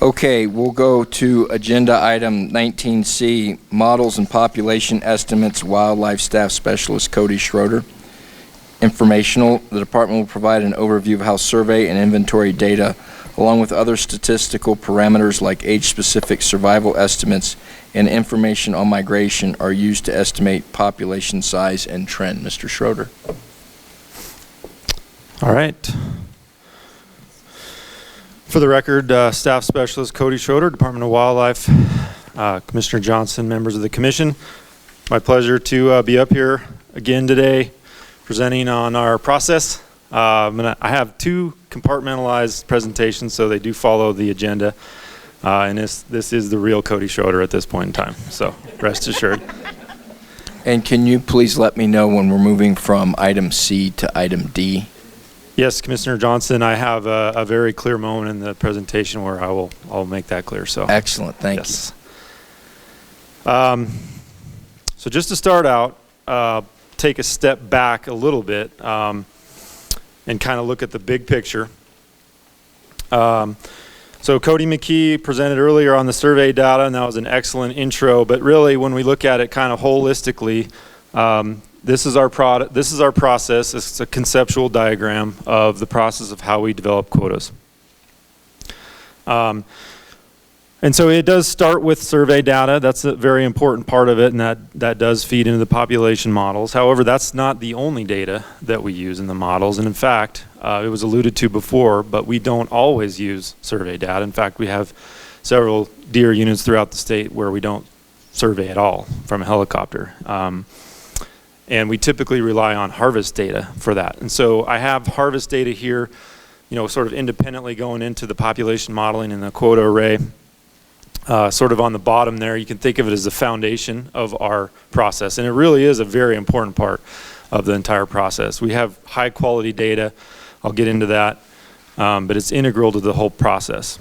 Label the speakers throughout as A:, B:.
A: Okay, we'll go to agenda item 19C, Models and Population Estimates, Wildlife Staff Specialist Cody Schroeder. Informational, the department will provide an overview of how survey and inventory data, along with other statistical parameters like age-specific survival estimates and information on migration, are used to estimate population size and trend. Mr. Schroeder.
B: All right. For the record, Staff Specialist Cody Schroeder, Department of Wildlife, Commissioner Johnson, members of the Commission. My pleasure to be up here again today presenting on our process. I have two compartmentalized presentations, so they do follow the agenda. And this is the real Cody Schroeder at this point in time, so rest assured.
A: And can you please let me know when we're moving from item C to item D?
B: Yes, Commissioner Johnson, I have a very clear moment in the presentation where I'll make that clear. So
A: excellent, thank
B: yes. You. So just to start out, take a step back a little bit and kind of look at the big picture. So Cody McKee presented earlier on the survey data, and that was an excellent intro. But really, when we look at it kind of holistically, this is our product. This is our process. It's a conceptual diagram of the process of how we develop quotas. And so it does start with survey data. That's a very important part of it, and that does feed into the population models. However, that's not the only data that we use in the models. And in fact, it was alluded to before, but we don't always use survey data. In fact, we have several deer units throughout the state where we don't survey at all from a helicopter. And we typically rely on harvest data for that. And so I have harvest data here, sort of independently going into the population modeling and the quota array. Sort of on the bottom there, you can think of it as the foundation of our process. And it really is a very important part of the entire process. We have high quality data. I'll get into that. But it's integral to the whole process.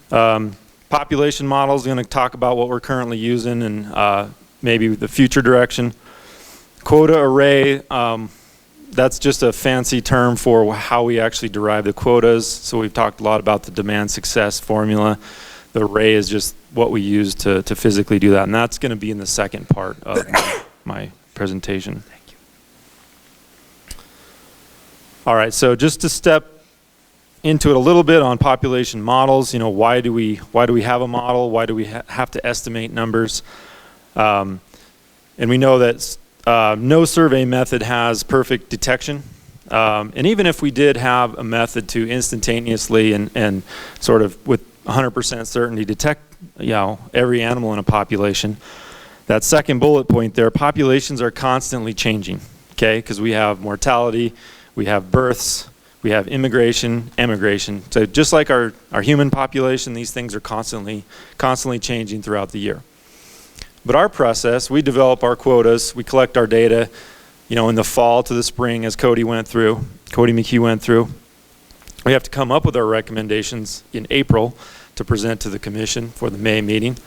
B: Population models, going to talk about what we're currently using and maybe the future direction. Quota array, that's just a fancy term for how we actually derive the quotas. So we've talked a lot about the demand success formula. The array is just what we use to physically do that. And that's going to be in the second part of my presentation. Thank you. All right, so just to step into it a little bit on population models, why do we have a model? Why do we have to estimate numbers? And we know that no survey method has perfect detection. And even if we did have a method to instantaneously and sort of with 100% certainty detect every animal in a population, that second bullet point there, populations are constantly changing, okay? Because we have mortality, we have births, we have immigration, emigration. So just like our human population, these things are constantly changing throughout the year. But our process, we develop our quotas, we collect our data, in the fall to the spring as Cody McKee went through. We have to come up with our recommendations in April to present to the commission for the May meeting.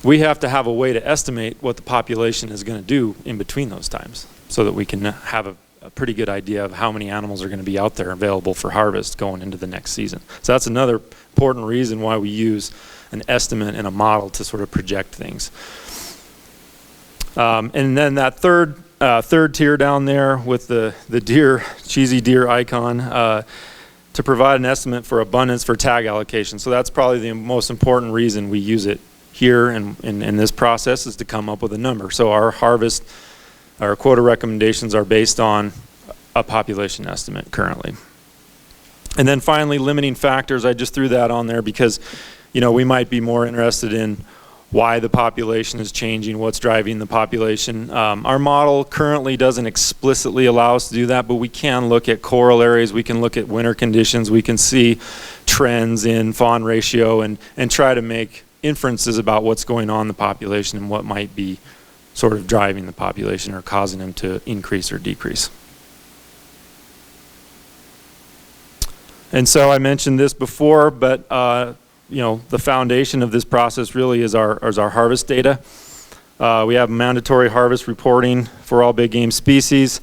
B: We have to have a way to estimate what the population is going to do in between those times so that we can have a pretty good idea of how many animals are going to be out there available for harvest going into the next season. So that's another important reason why we use an estimate and a model to sort of project things. And then that third tier down there with the deer, cheesy deer icon, to provide an estimate for abundance for tag allocation. So that's probably the most important reason we use it here in this process, is to come up with a number. So our quota recommendations are based on a population estimate currently. And then finally, limiting factors. I just threw that on there because we might be more interested in why the population is changing, what's driving the population. Our model currently doesn't explicitly allow us to do that, but we can look at corollaries, we can look at winter conditions, we can see trends in fawn ratio and try to make inferences about what's going on in the population and what might be sort of driving the population or causing them to increase or decrease. And so I mentioned this before, but the foundation of this process really is our harvest data. We have mandatory harvest reporting for all big game species.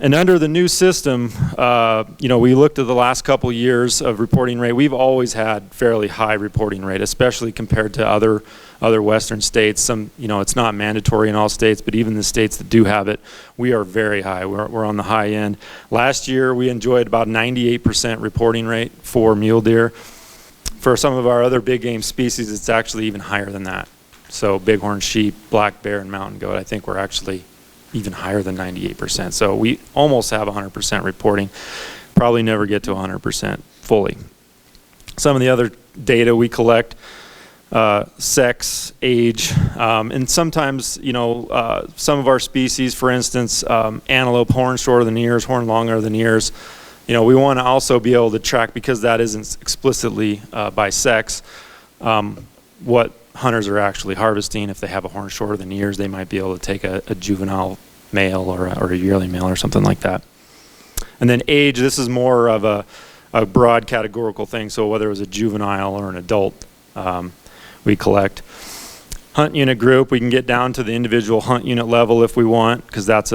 B: And under the new system, we looked at the last couple years of reporting rate. We've always had fairly high reporting rate, especially compared to other western states. It's not mandatory in all states, but even the states that do have it, we are very high. We're on the high end. Last year, we enjoyed about 98% reporting rate for mule deer. For some of our other big game species, it's actually even higher than that. So bighorn sheep, black bear, and mountain goat, I think we're actually even higher than 98%. So we almost have 100% reporting. Probably never get to 100% fully. Some of the other data we collect, sex, age, and sometimes, some of our species, for instance, antelope, horn shorter than ears, horn longer than ears, we want to also be able to track, because that isn't explicitly by sex, what hunters are actually harvesting. If they have a horn shorter than ears, they might be able to take a juvenile male or a yearling male or something like that. And then age, this is more of a broad categorical thing, so whether it was a juvenile or an adult, we collect. Hunt unit group, we can get down to the individual hunt unit level if we want, because that's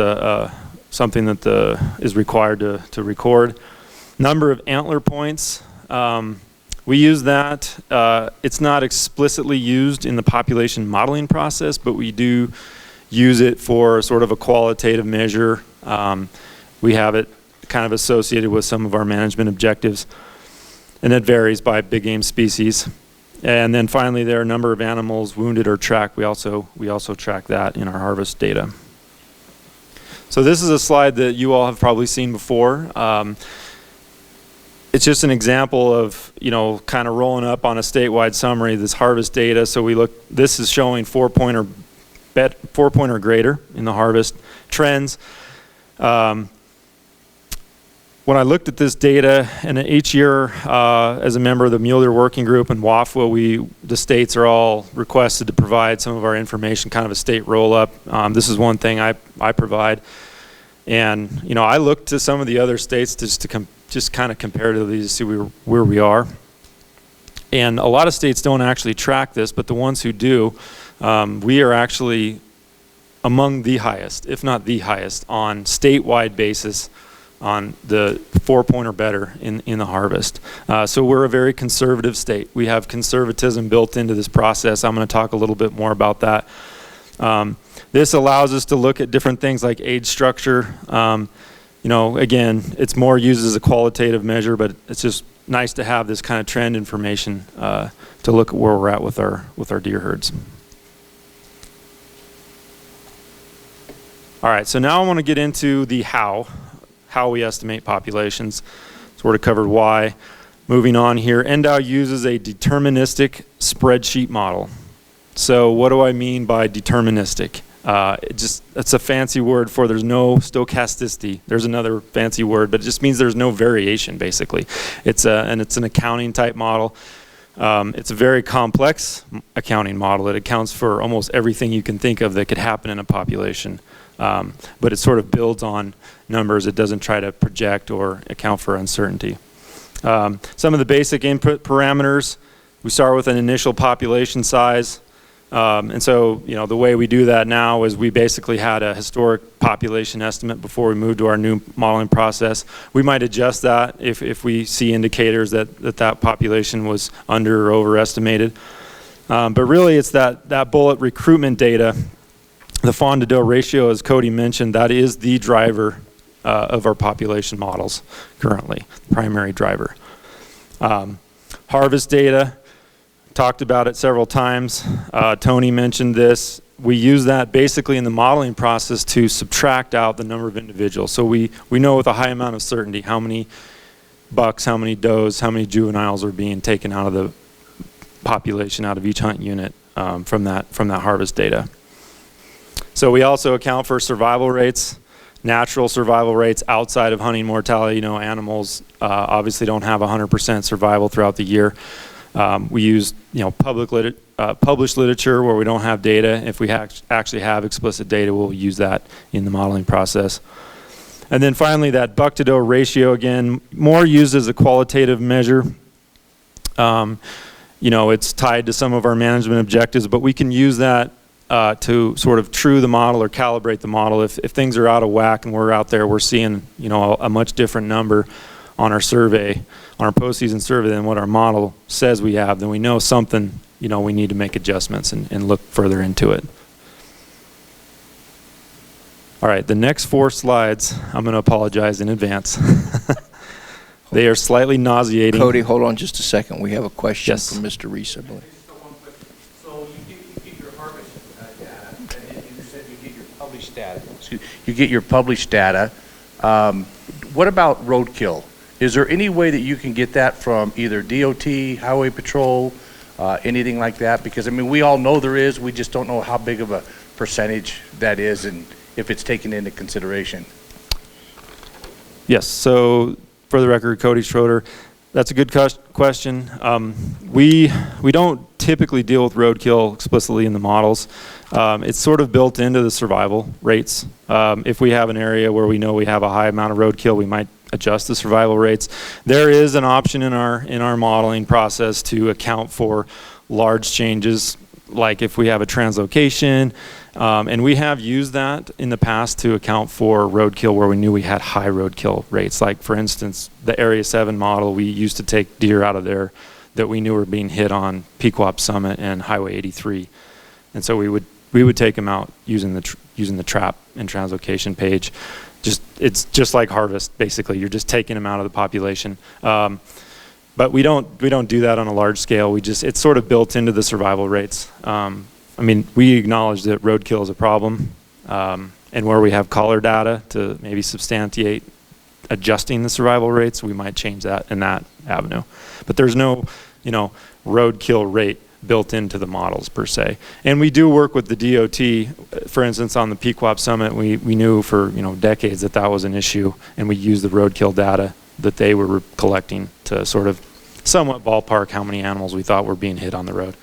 B: something that is required to record. Number of antler points, we use that. It's not explicitly used in the population modeling process, but we do use it for sort of a qualitative measure. We have it kind of associated with some of our management objectives, and it varies by big game species. And then finally, there are a number of animals wounded or tracked. We also track that in our harvest data. So this is a slide that you all have probably seen before. It's just an example of, kind of rolling up on a statewide summary, this harvest data. So this is showing 4-point or greater in the harvest trends. When I looked at this data, and each year as a member of the Mule Deer Working Group and WAFWA, the states are all requested to provide some of our information, kind of a state roll-up. This is one thing I provide. And, I looked to some of the other states just kind of comparatively to see where we are. And a lot of states don't actually track this, but the ones who do, we are actually among the highest, if not the highest, on statewide basis on the 4-point or better in the harvest. So we're a very conservative state. We have conservatism built into this process. I'm going to talk a little bit more about that. This allows us to look at different things like age structure. Again, it's more used as a qualitative measure, but it's just nice to have this kind of trend information to look at where we're at with our deer herds. All right, so now I want to get into the how we estimate populations. Sort of covered why. Moving on here, NDOW uses a deterministic spreadsheet model. So what do I mean by deterministic? It's a fancy word for there's no stochasticity. There's another fancy word, but it just means there's no variation, basically. It's an accounting type model. It's a very complex accounting model. It accounts for almost everything you can think of that could happen in a population. But it sort of builds on numbers. It doesn't try to project or account for uncertainty. Some of the basic input parameters, we start with an initial population size. And so, the way we do that now is we basically had a historic population estimate before we moved to our new modeling process. We might adjust that if we see indicators that population was under or overestimated. But really, it's that bullet recruitment data. The fawn to doe ratio, as Cody mentioned, that is the driver of our population models currently, primary driver. Harvest data, talked about it several times. Tony mentioned this. We use that basically in the modeling process to subtract out the number of individuals. So we know with a high amount of certainty how many bucks, how many does, how many juveniles are being taken out of the population, out of each hunt unit from that harvest data. So we also account for survival rates, natural survival rates outside of hunting mortality. Animals obviously don't have 100% survival throughout the year. We use published literature where we don't have data. If we actually have explicit data, we'll use that in the modeling process. And then finally, that buck to doe ratio, again, more used as a qualitative measure. It's tied to some of our management objectives, but we can use that to sort of true the model or calibrate the model. If things are out of whack and we're out there, we're seeing, you know, a much different number on our survey, on our postseason survey than what our model says we have, then we know something, you know, we need to make adjustments and look further into it. All right, the next 4 slides, I'm going to apologize in advance. They are slightly nauseating.
A: Cody, hold on just a second. We have a question
B: Yes.
A: from Mr. Reese, I believe.
C: So you get your harvest data, and then you said you get your published data. You get your published data. What about roadkill? Is there any way that you can get that from either DOT, Highway Patrol, anything like that? Because, I mean, we all know there is. We just don't know how big of a percentage that is and if it's taken into consideration.
B: Yes, so for the record, Cody Schroeder, that's a good question. We don't typically deal with roadkill explicitly in the models. It's sort of built into the survival rates. If we have an area where we know we have a high amount of roadkill, we might adjust the survival rates. There is an option in our modeling process to account for large changes, like if we have a translocation, and we have used that in the past to account for roadkill where we knew we had high roadkill rates. Like, for instance, the Area 7 model, we used to take deer out of there that we knew were being hit on Pequot Summit and Highway 83. And so we would take them out using the trap and translocation page. It's just like harvest, basically. You're just taking them out of the population. But we don't do that on a large scale. It's sort of built into the survival rates. I mean, we acknowledge that roadkill is a problem, and where we have collar data to maybe substantiate adjusting the survival rates, we might change that in that avenue. But there's no, you know, roadkill rate built into the models per se. And we do work with the DOT. For instance, on the Pequot Summit, we knew for, you know, decades that was an issue, and we used the roadkill data that they were collecting to sort of somewhat ballpark how many animals we thought were being hit on the road.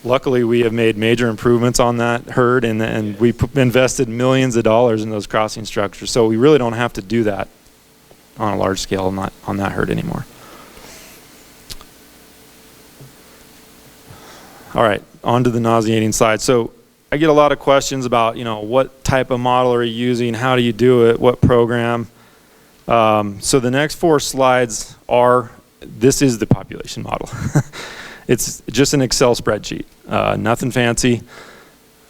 B: Luckily, we have made major improvements on that herd, and we invested millions of dollars in those crossing structures. So we really don't have to do that on a large scale, not on that herd anymore. All right, on to the nauseating slide. So I get a lot of questions about, you know, what type of model are you using? How do you do it? What program? So the next 4 slides this is the population model. It's just an Excel spreadsheet, nothing fancy,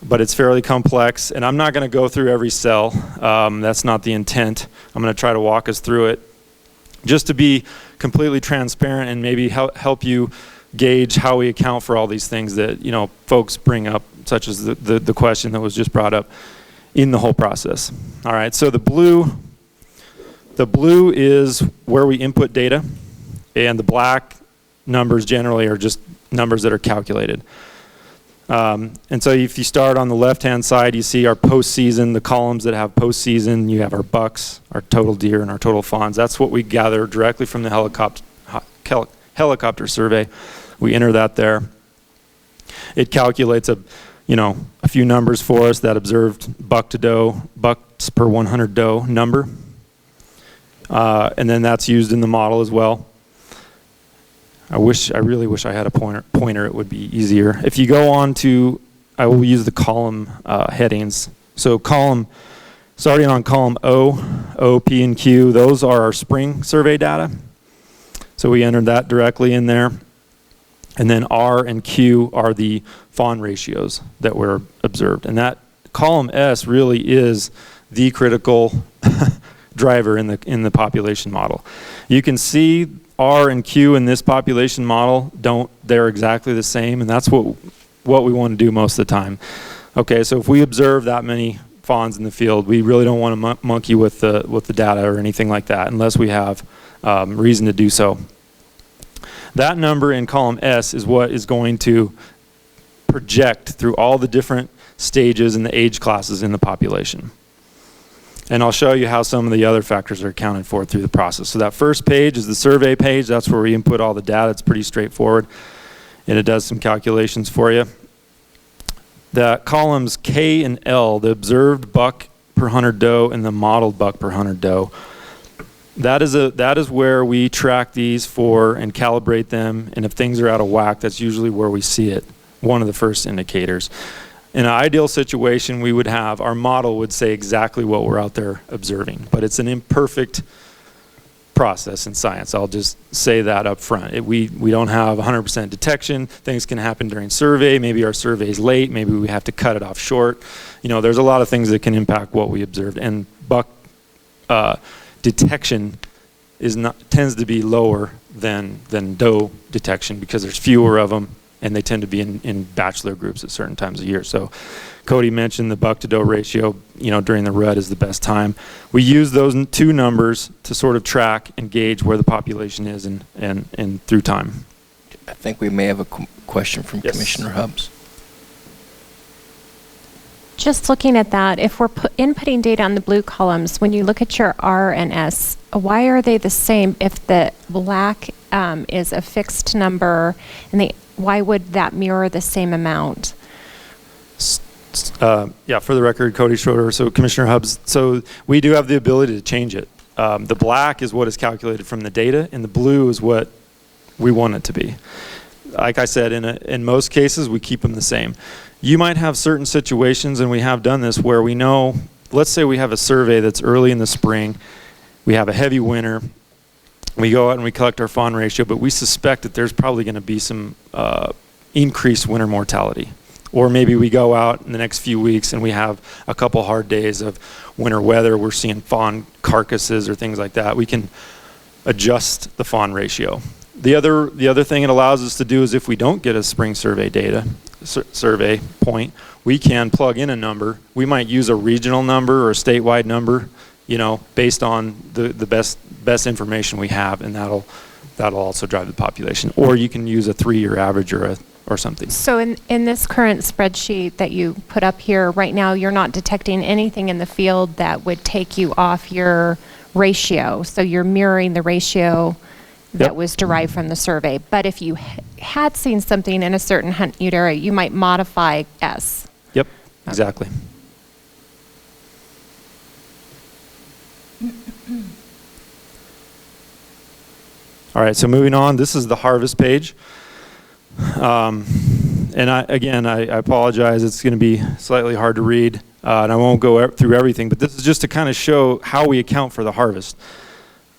B: but it's fairly complex. And I'm not going to go through every cell. That's not the intent. I'm going to try to walk us through it just to be completely transparent and maybe help you gauge how we account for all these things that, you know, folks bring up, such as the question that was just brought up in the whole process. All right, so the blue is where we input data, and the black numbers generally are just numbers that are calculated. And so if you start on the left-hand side, you see our postseason, the columns that have postseason. You have our bucks, our total deer, and our total fawns. That's what we gather directly from the helicopter survey. We enter that there. It calculates a few numbers for us, that observed buck to doe, bucks per 100 doe number. And then that's used in the model as well. I really wish I had a pointer. It would be easier. If you go on to, I will use the column headings. So starting on column O, P, and Q, those are our spring survey data. So we entered that directly in there. And then R and Q are the fawn ratios that were observed. And that column S really is the critical driver in the population model. You can see R and Q in this population model they're exactly the same, and that's what we want to do most of the time. Okay, so if we observe that many fawns in the field, we really don't want to monkey with the data or anything like that unless we have reason to do so. That number in column S is what is going to project through all the different stages and the age classes in the population. And I'll show you how some of the other factors are accounted for through the process. So that first page is the survey page. That's where we input all the data. It's pretty straightforward, and it does some calculations for you. The columns K and L, the observed buck per 100 doe and the modeled buck per 100 doe, that is where we track these for and calibrate them. And if things are out of whack, that's usually where we see it. one of the first indicators. In an ideal situation, we would have, our model would say exactly what we're out there observing, but it's an imperfect process in science. I'll just say that up front. We don't have 100% detection. Things can happen during survey. Maybe our survey is late. Maybe we have to cut it off short. There's a lot of things that can impact what we observed, and buck detection tends to be lower than doe detection because there's fewer of them, and they tend to be in bachelor groups at certain times of year. So Cody mentioned the buck to doe ratio, during the rut is the best time. We use those two numbers to sort of track and gauge where the population is and through time.
A: I think we may have a question from
B: Yes.
A: Commissioner Hubbs.
D: Just looking at that, if we're inputting data on the blue columns, when you look at your R and S, why are they the same if the black is a fixed number, and why would that mirror the same amount?
B: Yeah, for the record, Cody Schroeder, so Commissioner Hubbs, so we do have the ability to change it. The black is what is calculated from the data, and the blue is what we want it to be. Like I said, in most cases, we keep them the same. You might have certain situations, and we have done this, where we know, let's say we have a survey that's early in the spring, we have a heavy winter, we go out and we collect our fawn ratio, but we suspect that there's probably going to be some increased winter mortality. Or maybe we go out in the next few weeks and we have a couple hard days of winter weather, we're seeing fawn carcasses or things like that. We can adjust the fawn ratio. The other thing it allows us to do is if we don't get a spring survey survey point, we can plug in a number. We might use a regional number or a statewide number, based on the best information we have, and that'll also drive the population. Or you can use a 3-year average or something.
D: So in this current spreadsheet that you put up here, right now you're not detecting anything in the field that would take you off your ratio. So you're mirroring the ratio that
B: Yep.
D: was derived from the survey. But if you had seen something in a certain hunt unit area, you might modify S.
B: Yep, exactly. All right, so moving on, this is the harvest page. And I apologize, it's going to be slightly hard to read, and I won't go through everything, but this is just to kind of show how we account for the harvest.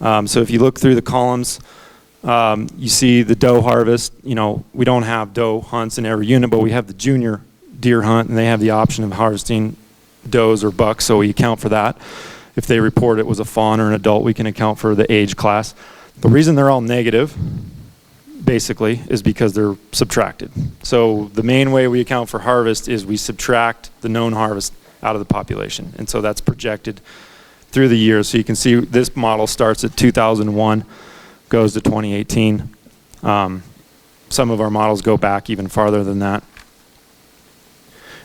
B: So if you look through the columns, you see the doe harvest. We don't have doe hunts in every unit, but we have the junior deer hunt, and they have the option of harvesting does or bucks, so we account for that. If they report it was a fawn or an adult, we can account for the age class. The reason they're all negative, basically, is because they're subtracted. So the main way we account for harvest is we subtract the known harvest out of the population, and so that's projected through the years. So you can see this model starts at 2001, goes to 2018. Some of our models go back even farther than that.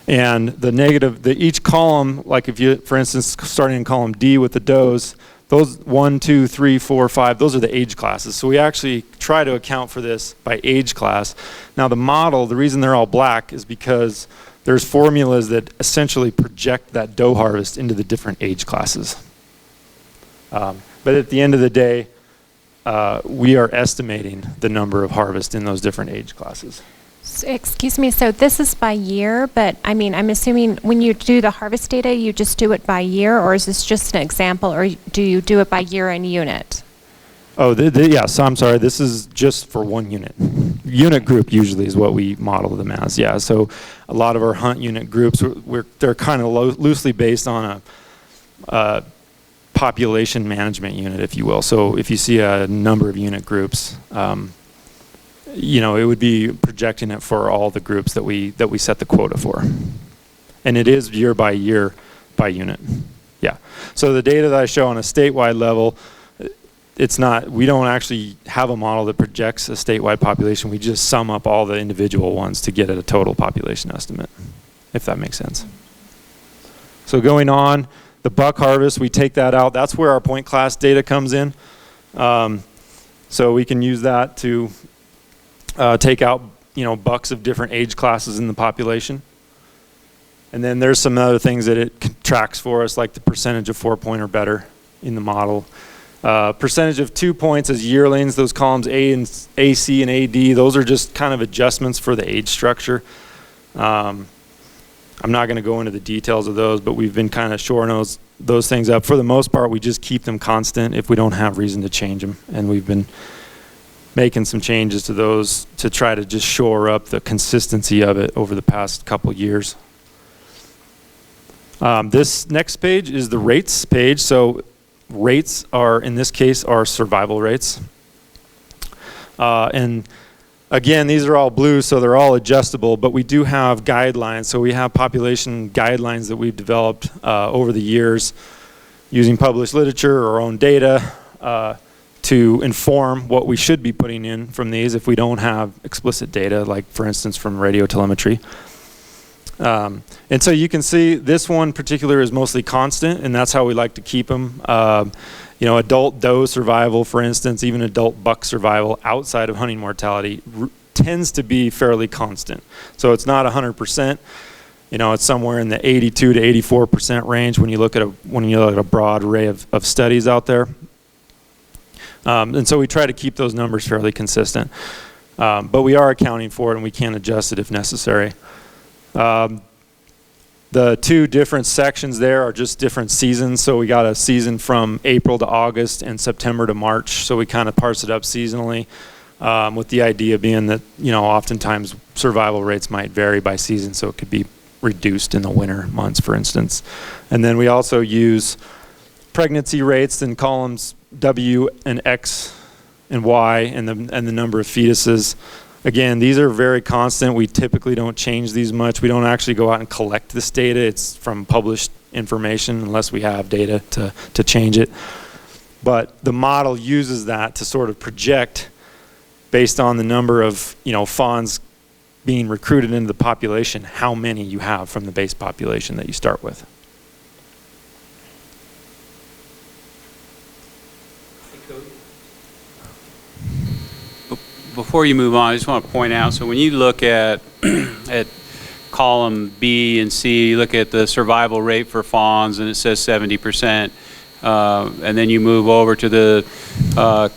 B: And the negative, each column, like if you, for instance, starting in column D with the does, those 1, 2, 3, 4, 5, those are the age classes. So we actually try to account for this by age class. Now the model, the reason they're all black is because there's formulas that essentially project that doe harvest into the different age classes. But at the end of the day, we are estimating the number of harvest in those different age classes.
D: So, excuse me, so this is by year, but I'm assuming when you do the harvest data, you just do it by year, or is this just an example, or do you do it by year and unit?
B: Oh, yes, I'm sorry, this is just for one unit. Unit group usually is what we model them as, yeah. So a lot of our hunt unit groups, they're kind of loosely based on a population management unit, if you will. So if you see a number of unit groups, it would be projecting it for all the groups that we set the quota for. And it is year by unit. Yeah. So the data that I show on a statewide level, we don't actually have a model that projects a statewide population. We just sum up all the individual ones to get at a total population estimate, if that makes sense. So going on, the buck harvest, we take that out. That's where our point class data comes in. So we can use that to take out, bucks of different age classes in the population. And then there's some other things that it tracks for us, like the percentage of 4-point or better in the model. Percentage of 2 points as yearlings, those columns A, C, and AD, those are just kind of adjustments for the age structure. I'm not going to go into the details of those, but we've been kind of shoring those things up. For the most part, we just keep them constant if we don't have reason to change them. And we've been making some changes to those to try to just shore up the consistency of it over the past couple years. This next page is the rates page. So rates are, in this case, are survival rates. And again, these are all blue, so they're all adjustable, but we do have guidelines. So we have population guidelines that we've developed over the years using published literature or our own data to inform what we should be putting in from these if we don't have explicit data, like for instance from radio telemetry. And so you can see this one in particular is mostly constant, and that's how we like to keep them. You know, adult doe survival, for instance, even adult buck survival outside of hunting mortality tends to be fairly constant. So it's not 100%. You know, it's somewhere in the 82 to 84% range when you look at a broad array of studies out there. And so we try to keep those numbers fairly consistent. But we are accounting for it, and we can adjust it if necessary. The two different sections there are just different seasons. So we got a season from April to August and September to March. So we kind of parse it up seasonally, with the idea being that, you know, oftentimes survival rates might vary by season. So it could be reduced in the winter months, for instance. And then we also use pregnancy rates in columns W and X and Y and the number of fetuses. Again, these are very constant. We typically don't change these much. We don't actually go out and collect this data. It's from published information unless we have data to change it. But the model uses that to sort of project based on the number of, you know, fawns being recruited into the population, how many you have from the base population that you start with.
E: Before you move on, I just want to point out, so when you look at column B and C, you look at the survival rate for fawns and it says 70%, and then you move over to the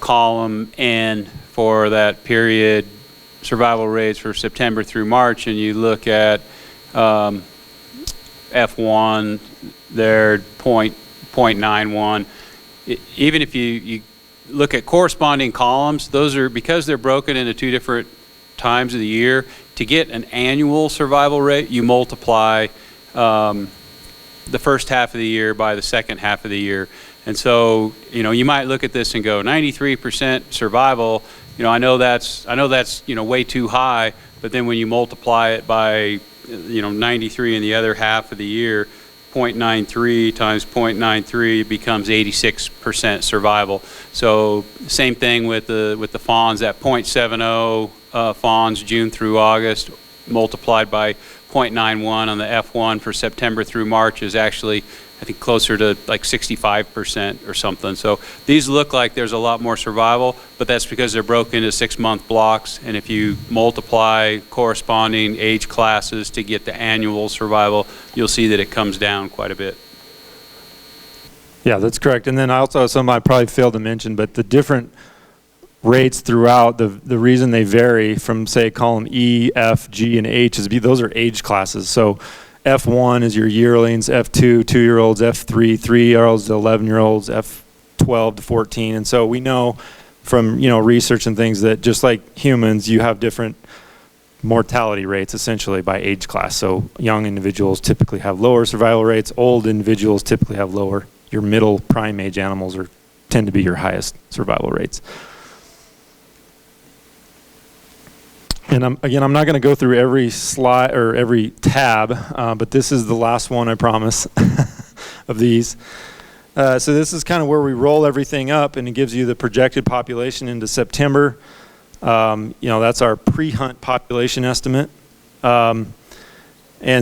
E: column N for that period survival rates for September through March, and you look at F1, they're 0.91. Even if you look at corresponding columns, those are, because they're broken into two different times of the year, to get an annual survival rate, you multiply the first half of the year by the second half of the year. And so, you know, you might look at this and go, 93% survival, you know, I know that's, you know, way too high, but then when you multiply it by, you know, 93 in the other half of the year, 0.93 times 0.93 becomes 86% survival. So same thing with the fawns, at 0.70 fawns June through August multiplied by 0.91 on the F1 for September through March is actually, I think, closer to like 65% or something. So these look like there's a lot more survival, but that's because they're broken into 6-month blocks. And if you multiply corresponding age classes to get the annual survival, you'll see that it comes down quite a bit.
B: Yeah, that's correct. And then also, something I probably failed to mention, but the different rates throughout, the reason they vary from, say, column E, F, G, and H is those are age classes. So F1 is your yearlings, F2, 2-year-olds, F3, 3-year-olds to 11-year-olds, F12 to 14. And so we know from, you know, research and things that just like humans, you have different mortality rates essentially by age class. So young individuals typically have lower survival rates, old individuals typically have lower. Your middle prime age animals tend to be your highest survival rates. And I'm not going to go through every slide or every tab, but this is the last one, I promise, of these. So this is kind of where we roll everything up, and it gives you the projected population into September. You know, that's our pre-hunt population estimate. And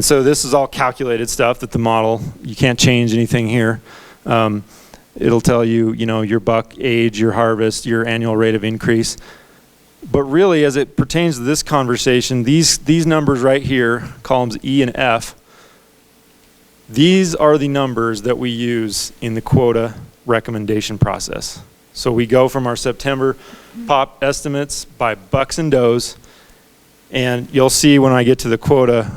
B: so this is all calculated stuff that the model, you can't change anything here. It'll tell you, you know, your buck age, your harvest, your annual rate of increase. But really, as it pertains to this conversation, these numbers right here, columns E and F, these are the numbers that we use in the quota recommendation process. So we go from our September pop estimates by bucks and does, and you'll see when I get to the quota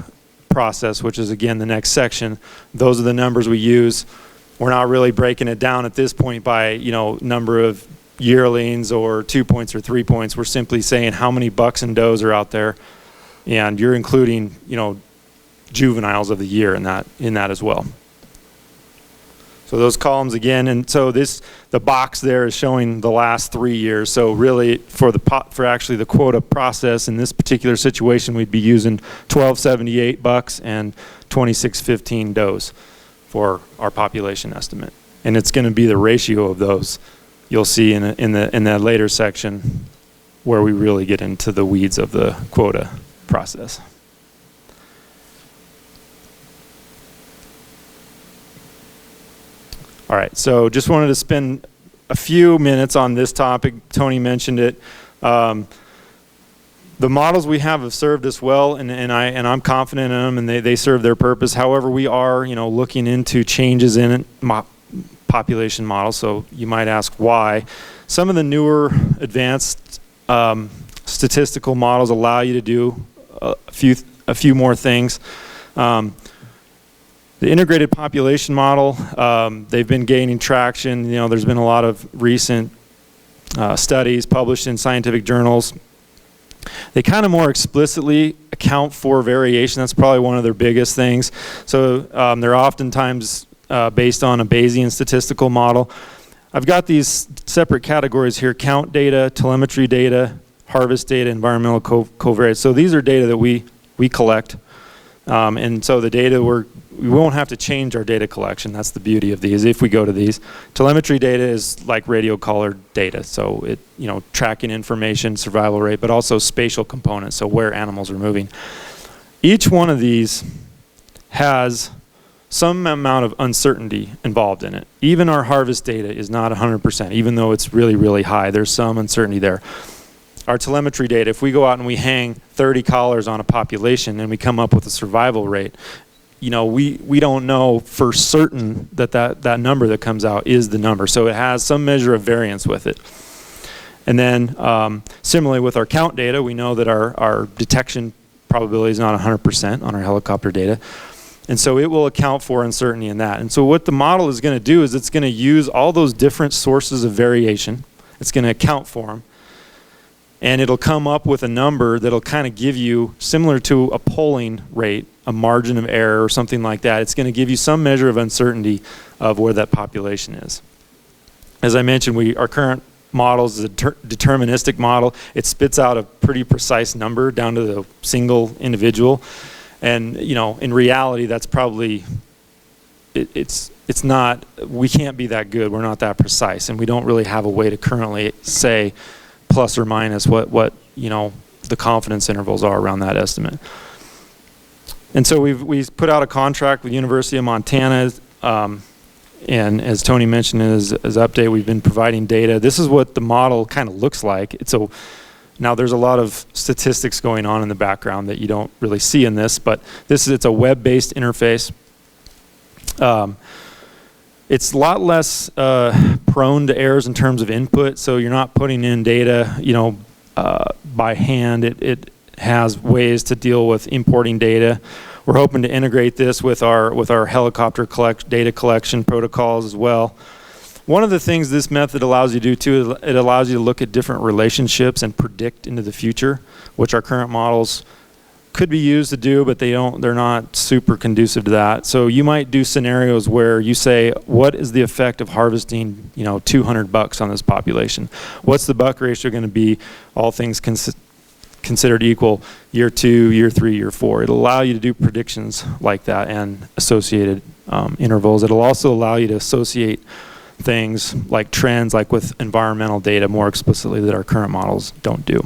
B: process, which is again the next section. Those are the numbers we use. We're not really breaking it down at this point by, number of yearlings or 2 points or 3 points. We're simply saying how many bucks and does are out there, and you're including, juveniles of the year in that as well. So those columns again, and so the box there is showing the last 3 years. So really, for actually the quota process in this particular situation, we'd be using 1278 bucks and 2615 does for our population estimate, and it's going to be the ratio of those. You'll see in the later section where we really get into the weeds of the quota process. All right, so just wanted to spend a few minutes on this topic. Tony mentioned it. The models we have served us well, and I'm confident in them, and they serve their purpose. However, we are looking into changes in population models. So you might ask why. Some of the newer advanced statistical models allow you to do a few more things. The integrated population model, they've been gaining traction. There's been a lot of recent studies published in scientific journals. They kind of more explicitly account for variation. That's probably one of their biggest things. So they're oftentimes based on a Bayesian statistical model. I've got these separate categories here: count data, telemetry data, harvest data, environmental covariates. So these are data that we collect. And so the data we won't have to change our data collection. That's the beauty of these if we go to these. Telemetry data is like radio collar data. So it, tracking information, survival rate, but also spatial components, so where animals are moving. Each one of these has some amount of uncertainty involved in it. Even our harvest data is not 100%, even though it's really, really high. There's some uncertainty there. Our telemetry data, if we go out and we hang 30 collars on a population and we come up with a survival rate, we don't know for certain that number that comes out is the number. So it has some measure of variance with it. And then similarly with our count data, we know that our detection probability is not 100% on our helicopter data. And so it will account for uncertainty in that. And so what the model is going to do is it's going to use all those different sources of variation. It's going to account for them. And it'll come up with a number that'll kind of give you, similar to a polling rate, a margin of error or something like that. It's going to give you some measure of uncertainty of where that population is. As I mentioned, our current model is a deterministic model. It spits out a pretty precise number down to the single individual. And in reality, that's probably, it's not, we can't be that good. We're not that precise, and we don't really have a way to currently say plus or minus what the confidence intervals are around that estimate. And so we've put out a contract with University of Montana, and as Tony mentioned in his update, we've been providing data. This is what the model kind of looks like. Now there's a lot of statistics going on in the background that you don't really see in this, but it's a web-based interface. It's a lot less prone to errors in terms of input, so you're not putting in data, by hand. It has ways to deal with importing data. We're hoping to integrate this with our helicopter data collection protocols as well. One of the things this method allows you to do too, it allows you to look at different relationships and predict into the future, which our current models could be used to do, but they're not super conducive to that. So you might do scenarios where you say, what is the effect of harvesting, 200 bucks on this population? What's the buck ratio going to be, all things considered equal, year 2, year 3, year 4? It'll allow you to do predictions like that and associated intervals. It'll also allow you to associate things like trends, like with environmental data, more explicitly that our current models don't do.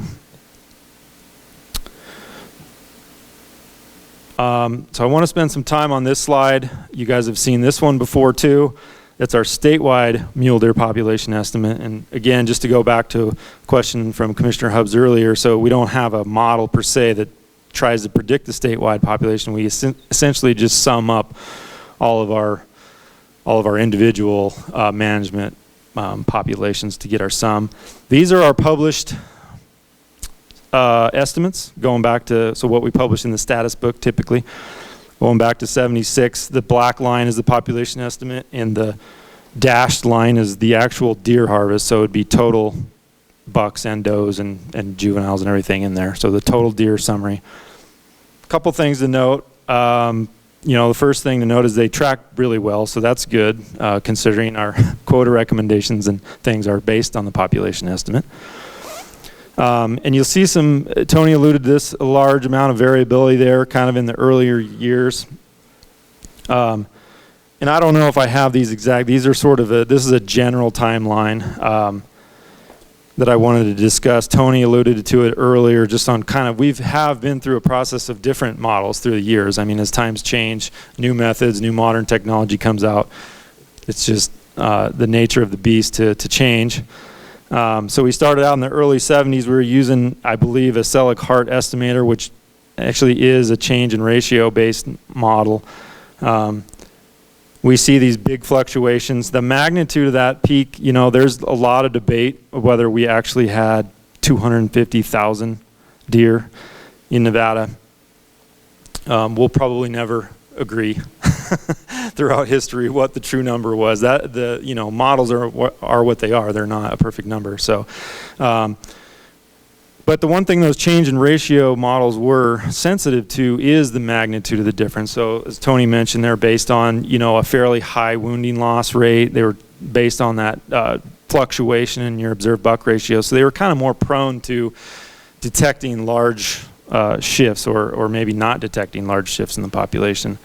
B: So I want to spend some time on this slide. You guys have seen this one before too. It's our statewide mule deer population estimate. And again, just to go back to a question from Commissioner Hubbs earlier, so we don't have a model per se that tries to predict the statewide population. We essentially just sum up all of our individual management populations to get our sum. These are our published estimates, going back to what we publish in the status book typically. Going back to 76, the black line is the population estimate, and the dashed line is the actual deer harvest, so it would be total bucks and does and juveniles and everything in there. So the total deer summary. A couple things to note. The first thing to note is they track really well, so that's good, considering our quota recommendations and things are based on the population estimate. And you'll see Tony alluded to this, a large amount of variability there, kind of in the earlier years. And I don't know if I have these exact, these are sort of this is a general timeline that I wanted to discuss. Tony alluded to it earlier, just on kind of, we have been through a process of different models through the years. I mean, as times change, new methods, new modern technology comes out. It's just the nature of the beast to change. So we started out in the early 70s. We were using, I believe, a Selig-Hart estimator, which actually is a change in ratio based model. We see these big fluctuations. The magnitude of that peak, there's a lot of debate of whether we actually had 250,000 deer in Nevada. We'll probably never agree throughout history what the true number was. That models are what they are. They're not a perfect number. So, but the one thing those change in ratio models were sensitive to is the magnitude of the difference. So as Tony mentioned, they're based on a fairly high wounding loss rate. They were based on that fluctuation in your observed buck ratio. So they were kind of more prone to detecting large shifts or maybe not detecting large shifts in the population.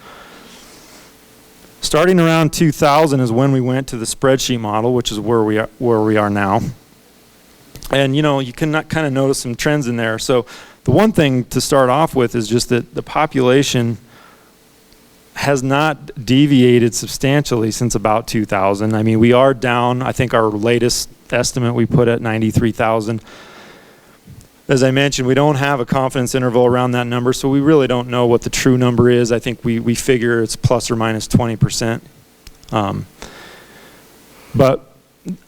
B: Starting around 2000 is when we went to the spreadsheet model, which is where we are now. And you can kind of notice some trends in there. So the one thing to start off with is just that the population has not deviated substantially since about 2000. I mean, we are down. I think our latest estimate we put at 93,000. As I mentioned, we don't have a confidence interval around that number, so we really don't know what the true number is. I think we figure it's plus or minus 20%. But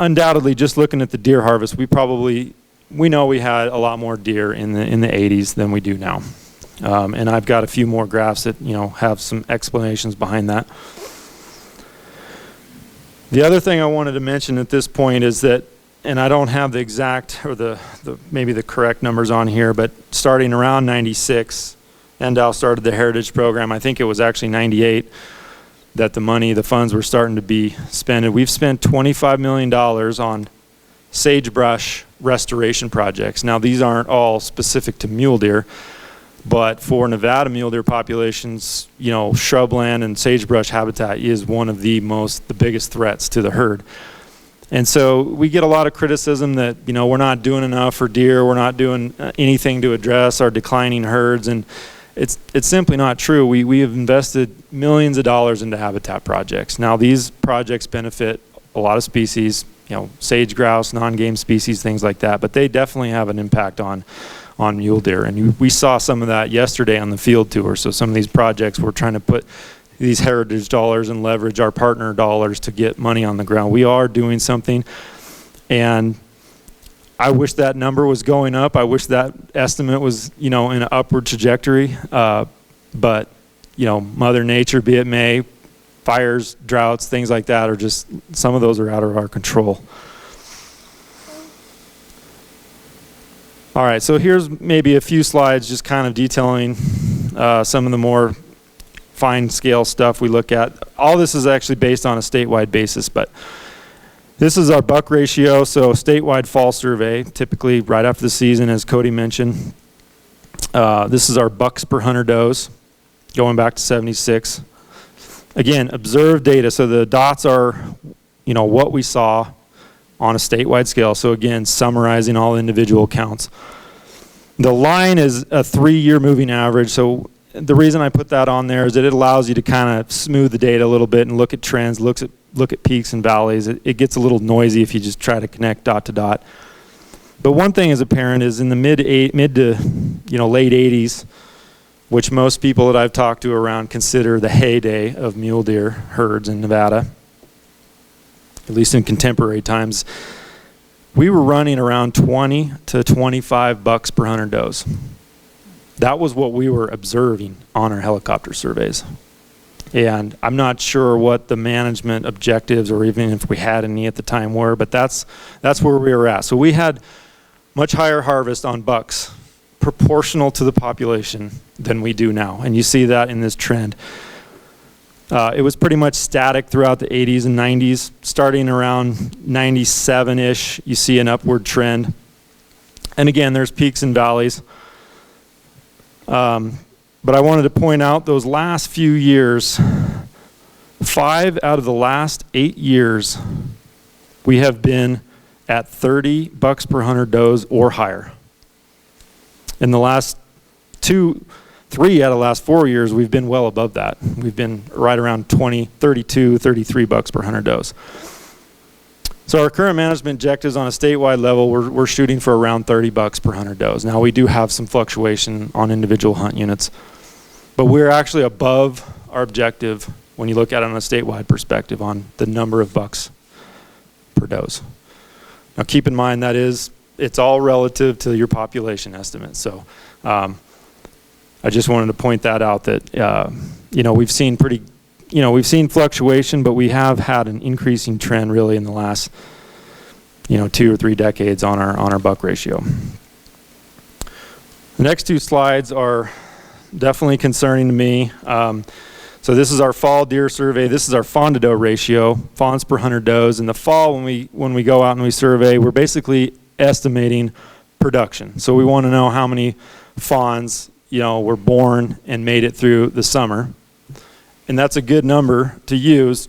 B: undoubtedly, just looking at the deer harvest, we know we had a lot more deer in the 80s than we do now. And I've got a few more graphs that have some explanations behind that. The other thing I wanted to mention at this point is that, and I don't have the exact or the maybe the correct numbers on here, but starting around 96, NDOW started the Heritage Program. I think it was actually 98 that the funds were starting to be spent. We've spent $25 million on sagebrush restoration projects. Now, these aren't all specific to mule deer, but for Nevada mule deer populations, shrubland and sagebrush habitat is one of the biggest threats to the herd. And so we get a lot of criticism that, we're not doing enough for deer, we're not doing anything to address our declining herds, and it's simply not true. We have invested millions of dollars into habitat projects. Now, these projects benefit a lot of species, sage grouse, non-game species, things like that, but they definitely have an impact on mule deer. And we saw some of that yesterday on the field tour. So some of these projects, we're trying to put these heritage dollars and leverage our partner dollars to get money on the ground. We are doing something, and I wish that number was going up. I wish that estimate was, in an upward trajectory. But, Mother Nature, be it may, fires, droughts, things like that are just, some of those are out of our control. All right, so here's maybe a few slides just kind of detailing some of the more fine scale stuff we look at. All this is actually based on a statewide basis, but this is our buck ratio. So statewide fall survey, typically right after the season, as Cody mentioned. This is our bucks per 100 does, going back to 76. Again, observed data. So the dots are, what we saw on a statewide scale. So again, summarizing all individual counts. The line is a 3-year moving average. So the reason I put that on there is that it allows you to kind of smooth the data a little bit and look at trends, look at peaks and valleys. It gets a little noisy if you just try to connect dot to dot. But one thing is apparent is in the mid to late 80s, which most people that I've talked to around consider the heyday of mule deer herds in Nevada, at least in contemporary times, we were running around 20 to 25 bucks per 100 does. That was what we were observing on our helicopter surveys. And I'm not sure what the management objectives, or even if we had any at the time, were, but that's where we were at. So we had much higher harvest on bucks proportional to the population than we do now. And you see that in this trend. It was pretty much static throughout the 80s and 90s. Starting around 97-ish, you see an upward trend. And again, there's peaks and valleys. But I wanted to point out those last few years, 5 out of the last 8 years, we have been at 30 bucks per 100 does or higher. In the last 3 out of the last 4 years, we've been well above that. We've been right around 20, 32, 33 bucks per 100 does. So our current management objectives on a statewide level, we're shooting for around 30 bucks per 100 does. Now we do have some fluctuation on individual hunt units, but we're actually above our objective when you look at it on a statewide perspective on the number of bucks per does. Now keep in mind it's all relative to your population estimate. So I just wanted to point that out that, we've seen we've seen fluctuation, but we have had an increasing trend really in the last, 2 or 3 decades on our buck ratio. The next 2 slides are definitely concerning to me. So this is our fall deer survey. This is our fawn to doe ratio, fawns per 100 does. In the fall, when we go out and we survey, we're basically estimating production. So we want to know how many fawns, were born and made it through the summer. And that's a good number to use.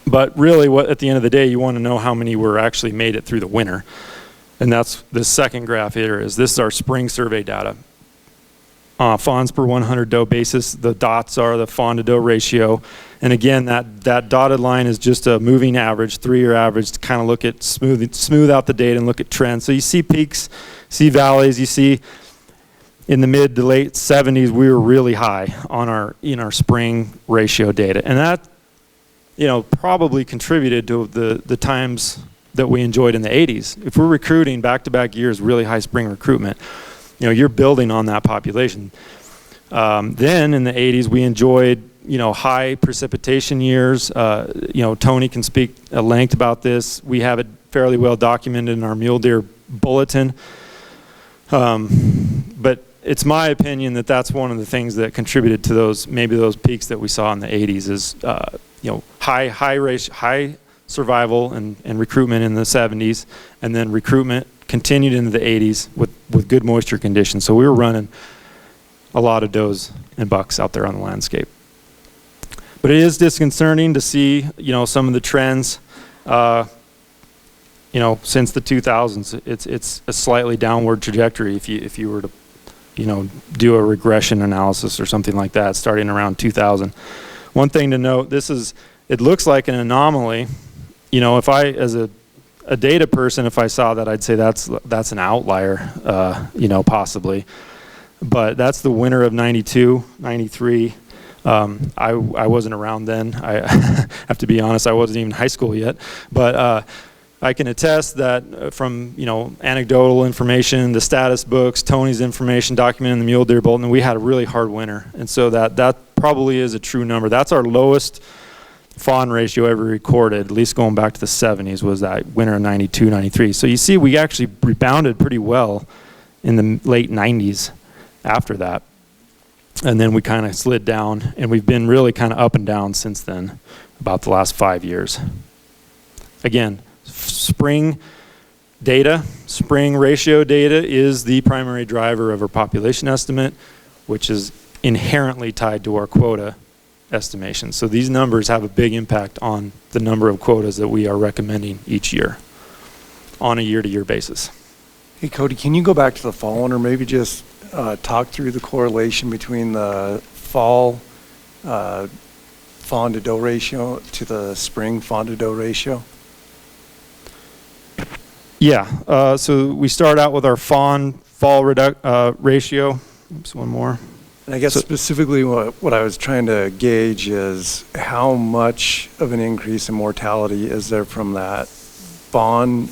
B: But really, at the end of the day, you want to know how many were actually made it through the winter. And that's the second graph here. This is our spring survey data. Fawns per 100 doe basis. The dots are the fawn to doe ratio. And again, that dotted line is just a moving average, 3-year average, to kind of look at smooth out the data and look at trends. So you see peaks, see valleys. You see in the mid to late 70s, we were really high on our spring ratio data. And that, probably contributed to the times that we enjoyed in the 80s. If we're recruiting back-to-back years, really high spring recruitment, you're building on that population. Then in the 80s, we enjoyed, high precipitation years. Tony can speak at length about this. We have it fairly well documented in our mule deer bulletin. But it's my opinion that that's one of the things that contributed to those peaks that we saw in the 80s is, high survival and recruitment in the 70s, and then recruitment continued into the 80s with good moisture conditions. So we were running a lot of does and bucks out there on the landscape. But it is disconcerting to see, some of the trends, since the 2000s. It's a slightly downward trajectory if you were to, do a regression analysis or something like that starting around 2000. One thing to note, it looks like an anomaly. If I, as a data person, if I saw that, I'd say that's an outlier, possibly. But that's the winter of 92, 93. I wasn't around then. I have to be honest, I wasn't even in high school yet. But I can attest that from anecdotal information, the status books, Tony's information documented in the Mule Deer Bulletin, we had a really hard winter. And so that probably is a true number. That's our lowest fawn ratio ever recorded, at least going back to the 70s, was that winter of 92, 93. So you see we actually rebounded pretty well in the late 90s after that. And then we kind of slid down, and we've been really kind of up and down since then, about the last 5 years. Again, spring ratio data is the primary driver of our population estimate, which is inherently tied to our quota estimation. So these numbers have a big impact on the number of quotas that we are recommending each year on a year-to-year basis.
F: Hey, Cody, can you go back to the fall one, or maybe just talk through the correlation between the fall fawn to doe ratio to the spring fawn to doe ratio?
B: Yeah, so we start out with our fall ratio. Oops, one more.
F: And I guess specifically what I was trying to gauge is how much of an increase in mortality is there from that fawn?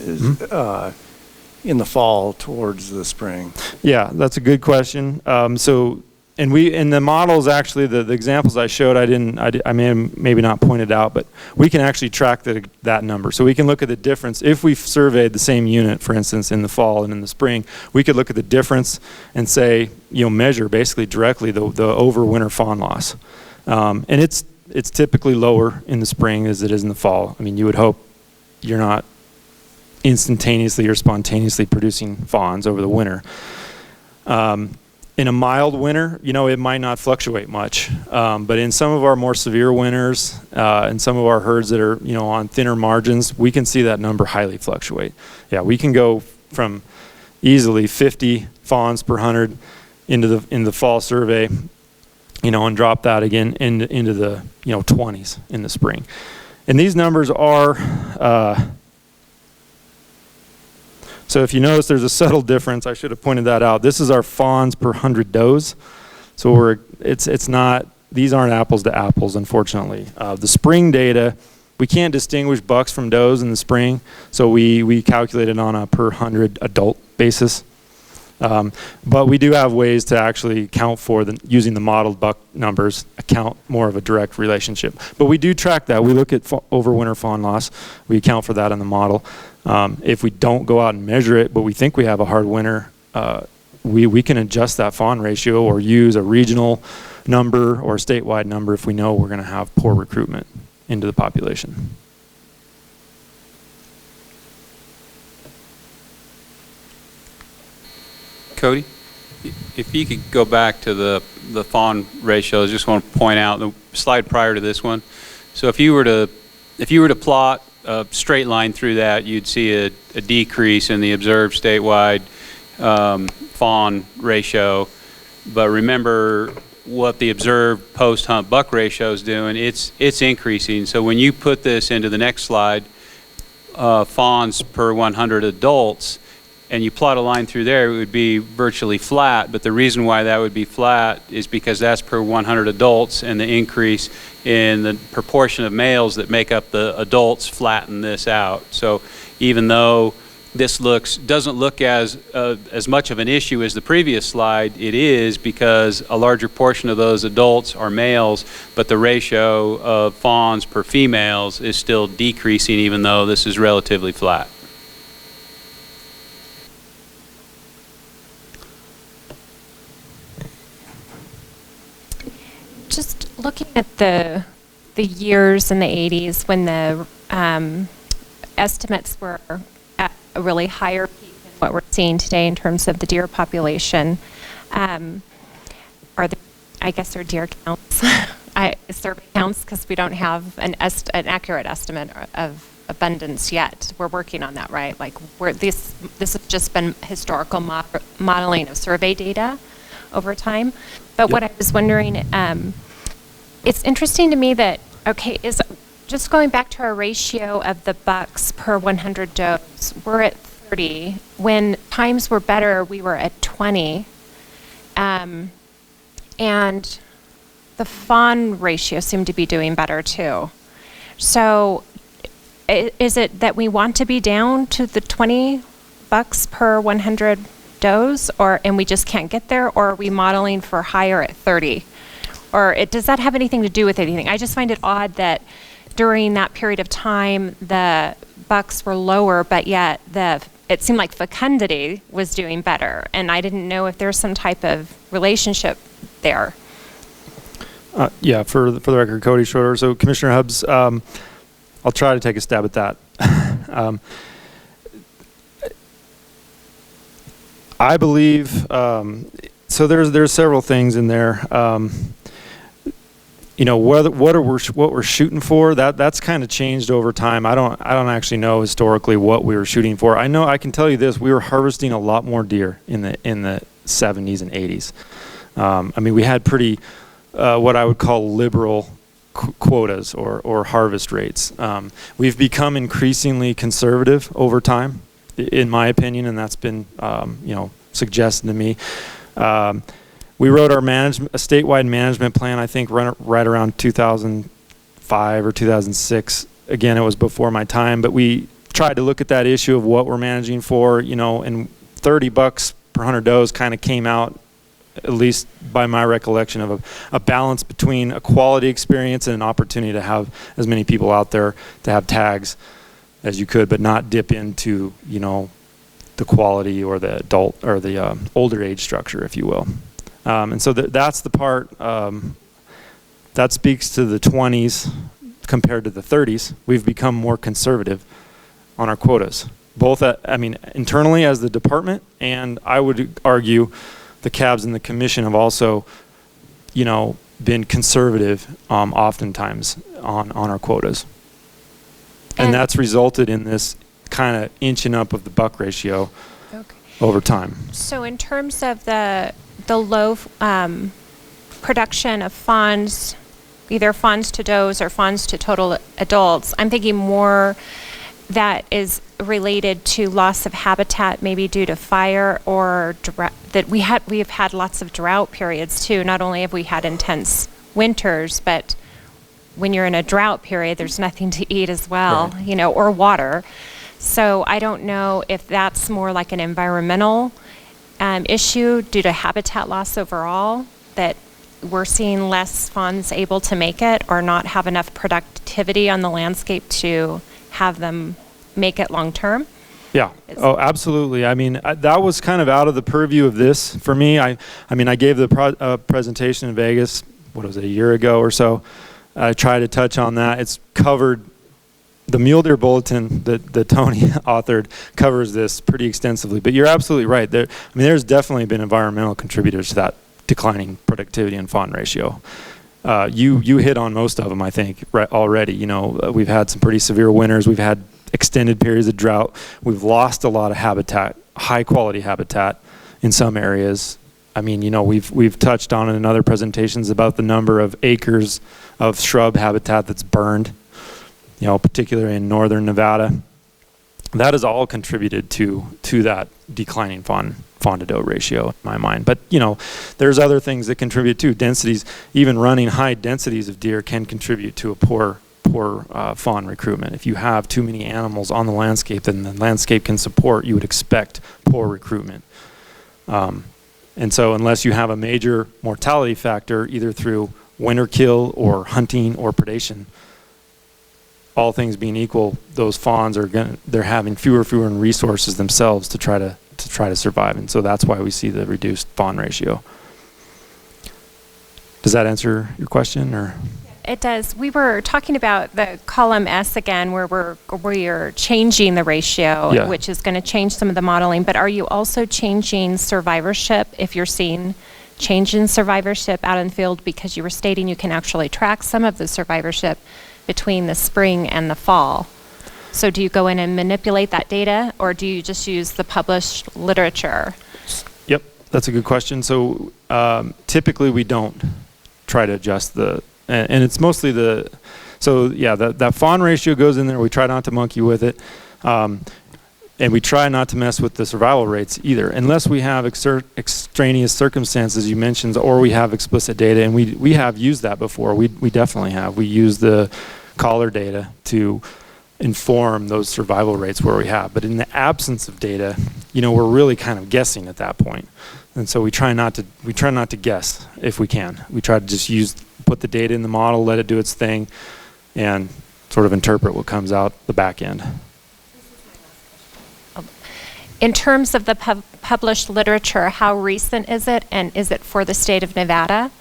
F: in the fall towards the spring?
B: Yeah, that's a good question. And we, in the models, actually, the examples I showed, I may have maybe not pointed out, but we can actually track that number. So we can look at the difference. If we surveyed the same unit, for instance, in the fall and in the spring, we could look at the difference and say, measure basically directly the overwinter fawn loss. And it's typically lower in the spring as it is in the fall. I mean, you would hope you're not instantaneously or spontaneously producing fawns over the winter. In a mild winter, it might not fluctuate much. But in some of our more severe winters, and some of our herds that are, on thinner margins, we can see that number highly fluctuate. Yeah, we can go from easily 50 fawns per 100 in the fall survey, and drop that again into the 20s in the spring. And these numbers are so if you notice there's a subtle difference, I should have pointed that out. This is our fawns per 100 does. So it's not, these aren't apples to apples, unfortunately. The spring data, we can't distinguish bucks from does in the spring, so we calculate it on a per 100 adult basis. But we do have ways to actually account for using the modeled buck numbers, account more of a direct relationship. But we do track that. We look at overwinter fawn loss. We account for that in the model. If we don't go out and measure it, but we think we have a hard winter, we can adjust that fawn ratio or use a regional number or a statewide number if we know we're going to have poor recruitment into the population.
E: Cody, if you could go back to the fawn ratios, just want to point out the slide prior to this one. So if you were to plot a straight line through that, you'd see a decrease in the observed statewide fawn ratio. But remember what the observed post-hunt buck ratio is doing. It's increasing. So when you put this into the next slide, fawns per 100 adults, and you plot a line through there, it would be virtually flat. But the reason why that would be flat is because that's per 100 adults, and the increase in the proportion of males that make up the adults flatten this out. So even though this doesn't look as much of an issue as the previous slide, it is because a larger portion of those adults are males, but the ratio of fawns per females is still decreasing, even though this is relatively flat.
D: Just looking at the years in the 80s when the estimates were at a really higher peak than what we're seeing today in terms of the deer population, I guess they're deer counts, survey counts, because we don't have an accurate estimate of abundance yet. We're working on that, right? Like this has just been historical modeling of survey data over time. But
B: Yep.
D: what I was wondering, it's interesting to me that, is just going back to our ratio of the bucks per 100 does, we're at 30. When times were better, we were at 20. And the fawn ratio seemed to be doing better too. So is it that we want to be down to the 20 bucks per 100 does, and we just can't get there, or are we modeling for higher at 30? Or does that have anything to do with anything? I just find it odd that during that period of time, the bucks were lower, but yet it seemed like fecundity was doing better, and I didn't know if there's some type of relationship there.
B: Yeah, for the record, Cody Schroeder. So Commissioner Hubbs, I'll try to take a stab at that. I believe, so there's several things in there. What we're shooting for, that's kind of changed over time. I don't actually know historically what we were shooting for. I can tell you this: we were harvesting a lot more deer in the 70s and 80s. We had pretty what I would call liberal quotas or harvest rates. We've become increasingly conservative over time, in my opinion, and that's been suggested to me. We wrote our a statewide management plan, I think, right around 2005 or 2006. Again, it was before my time, but we tried to look at that issue of what we're managing for, and $30 per 100 does kind of came out, at least by my recollection, of a balance between a quality experience and an opportunity to have as many people out there to have tags as you could, but not dip into, the quality or the adult or the older age structure, if you will. And so that's the part that speaks to the 20s compared to the 30s. We've become more conservative on our quotas, both internally as the department, and I would argue the cabs and the commission have also, been conservative oftentimes on our quotas. And that's resulted in this kind of inching up of the buck ratio over time.
D: So in terms of the low production of fawns, either fawns to does or fawns to total adults, I'm thinking more that is related to loss of habitat, maybe due to fire or that we have had lots of drought periods too. Not only have we had intense winters, but when you're in a drought period, there's nothing to eat as well,
B: right.
D: Or water. So I don't know if that's more like an environmental issue due to habitat loss overall, that we're seeing less fawns able to make it or not have enough productivity on the landscape to have them make it long term.
B: Yeah. Oh, absolutely. I mean, that was kind of out of the purview of this for me. I gave the presentation in Vegas, what was it, a year ago or so. I tried to touch on that. It's covered, the Mule Deer Bulletin that Tony authored covers this pretty extensively. But you're absolutely right. There's definitely been environmental contributors to that declining productivity and fawn ratio. You hit on most of them, I think, already. We've had some pretty severe winters. We've had extended periods of drought. We've lost a lot of habitat, high quality habitat in some areas. We've touched on it in other presentations about the number of acres of shrub habitat that's burned, particularly in northern Nevada. That has all contributed to that declining fawn to doe ratio in my mind. But there's other things that contribute too. Densities, even running high densities of deer can contribute to a poor fawn recruitment. If you have too many animals on the landscape, then the landscape can support, you would expect poor recruitment. And so unless you have a major mortality factor, either through winter kill or hunting or predation, all things being equal, those fawns they're having fewer resources themselves to try to survive. And so that's why we see the reduced fawn ratio. Does that answer your question, or?
D: It does. We were talking about the column S again, where we're changing the ratio, which is going to change some of the modeling. But are you also changing survivorship if you're seeing change in survivorship out in the field? Because you were stating you can actually track some of the survivorship between the spring and the fall. So do you go in and manipulate that data, or do you just use the published literature?
B: Yep, that's a good question. So typically we don't try to adjust and it's mostly that fawn ratio goes in there. We try not to monkey with it. And we try not to mess with the survival rates either, unless we have extraneous circumstances you mentioned, or we have explicit data, and we have used that before. We definitely have. We use the collar data to inform those survival rates where we have. But in the absence of data, we're really kind of guessing at that point. And so we try not to guess if we can. We try to just put the data in the model, let it do its thing, and sort of interpret what comes out the back end.
D: In terms of the published literature, how recent is it, and is it for the state of Nevada?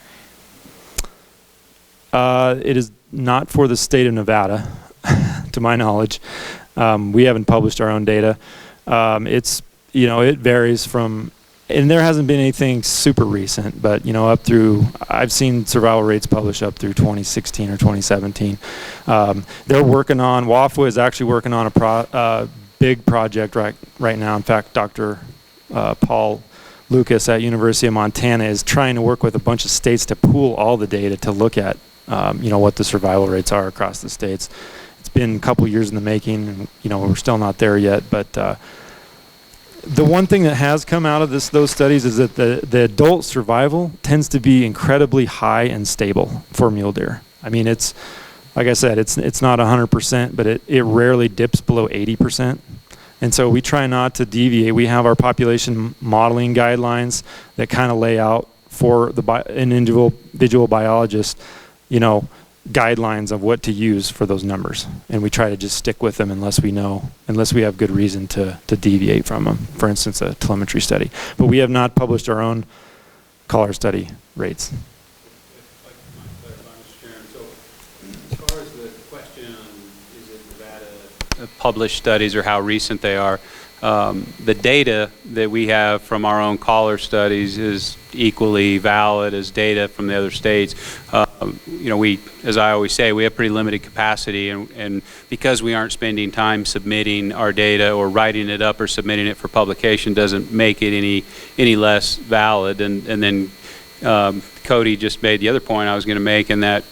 B: It is not for the state of Nevada, to my knowledge. We haven't published our own data. It varies from, and there hasn't been anything super recent, but up through, I've seen survival rates published up through 2016 or 2017. They're working on, WAFWA is actually working on a big project right now. In fact, Dr. Paul Lucas at University of Montana is trying to work with a bunch of states to pool all the data to look at what the survival rates are across the states. It's been a couple years in the making, and we're still not there yet. But the one thing that has come out of those studies is that the adult survival tends to be incredibly high and stable for mule deer. It's like I said, it's not 100%, but it rarely dips below 80%. And so we try not to deviate. We have our population modeling guidelines that kind of lay out for an individual biologist, guidelines of what to use for those numbers. And we try to just stick with them unless we have good reason to deviate from them. For instance, a telemetry study. But we have not published our own collar study rates.
E: As far as the question on is it Nevada published studies or how recent they are, the data that we have from our own collar studies is equally valid as data from the other states. We, as I always say, we have pretty limited capacity, and because we aren't spending time submitting our data or writing it up or submitting it for publication doesn't make it any less valid. And then Cody just made the other point I was going to make, in that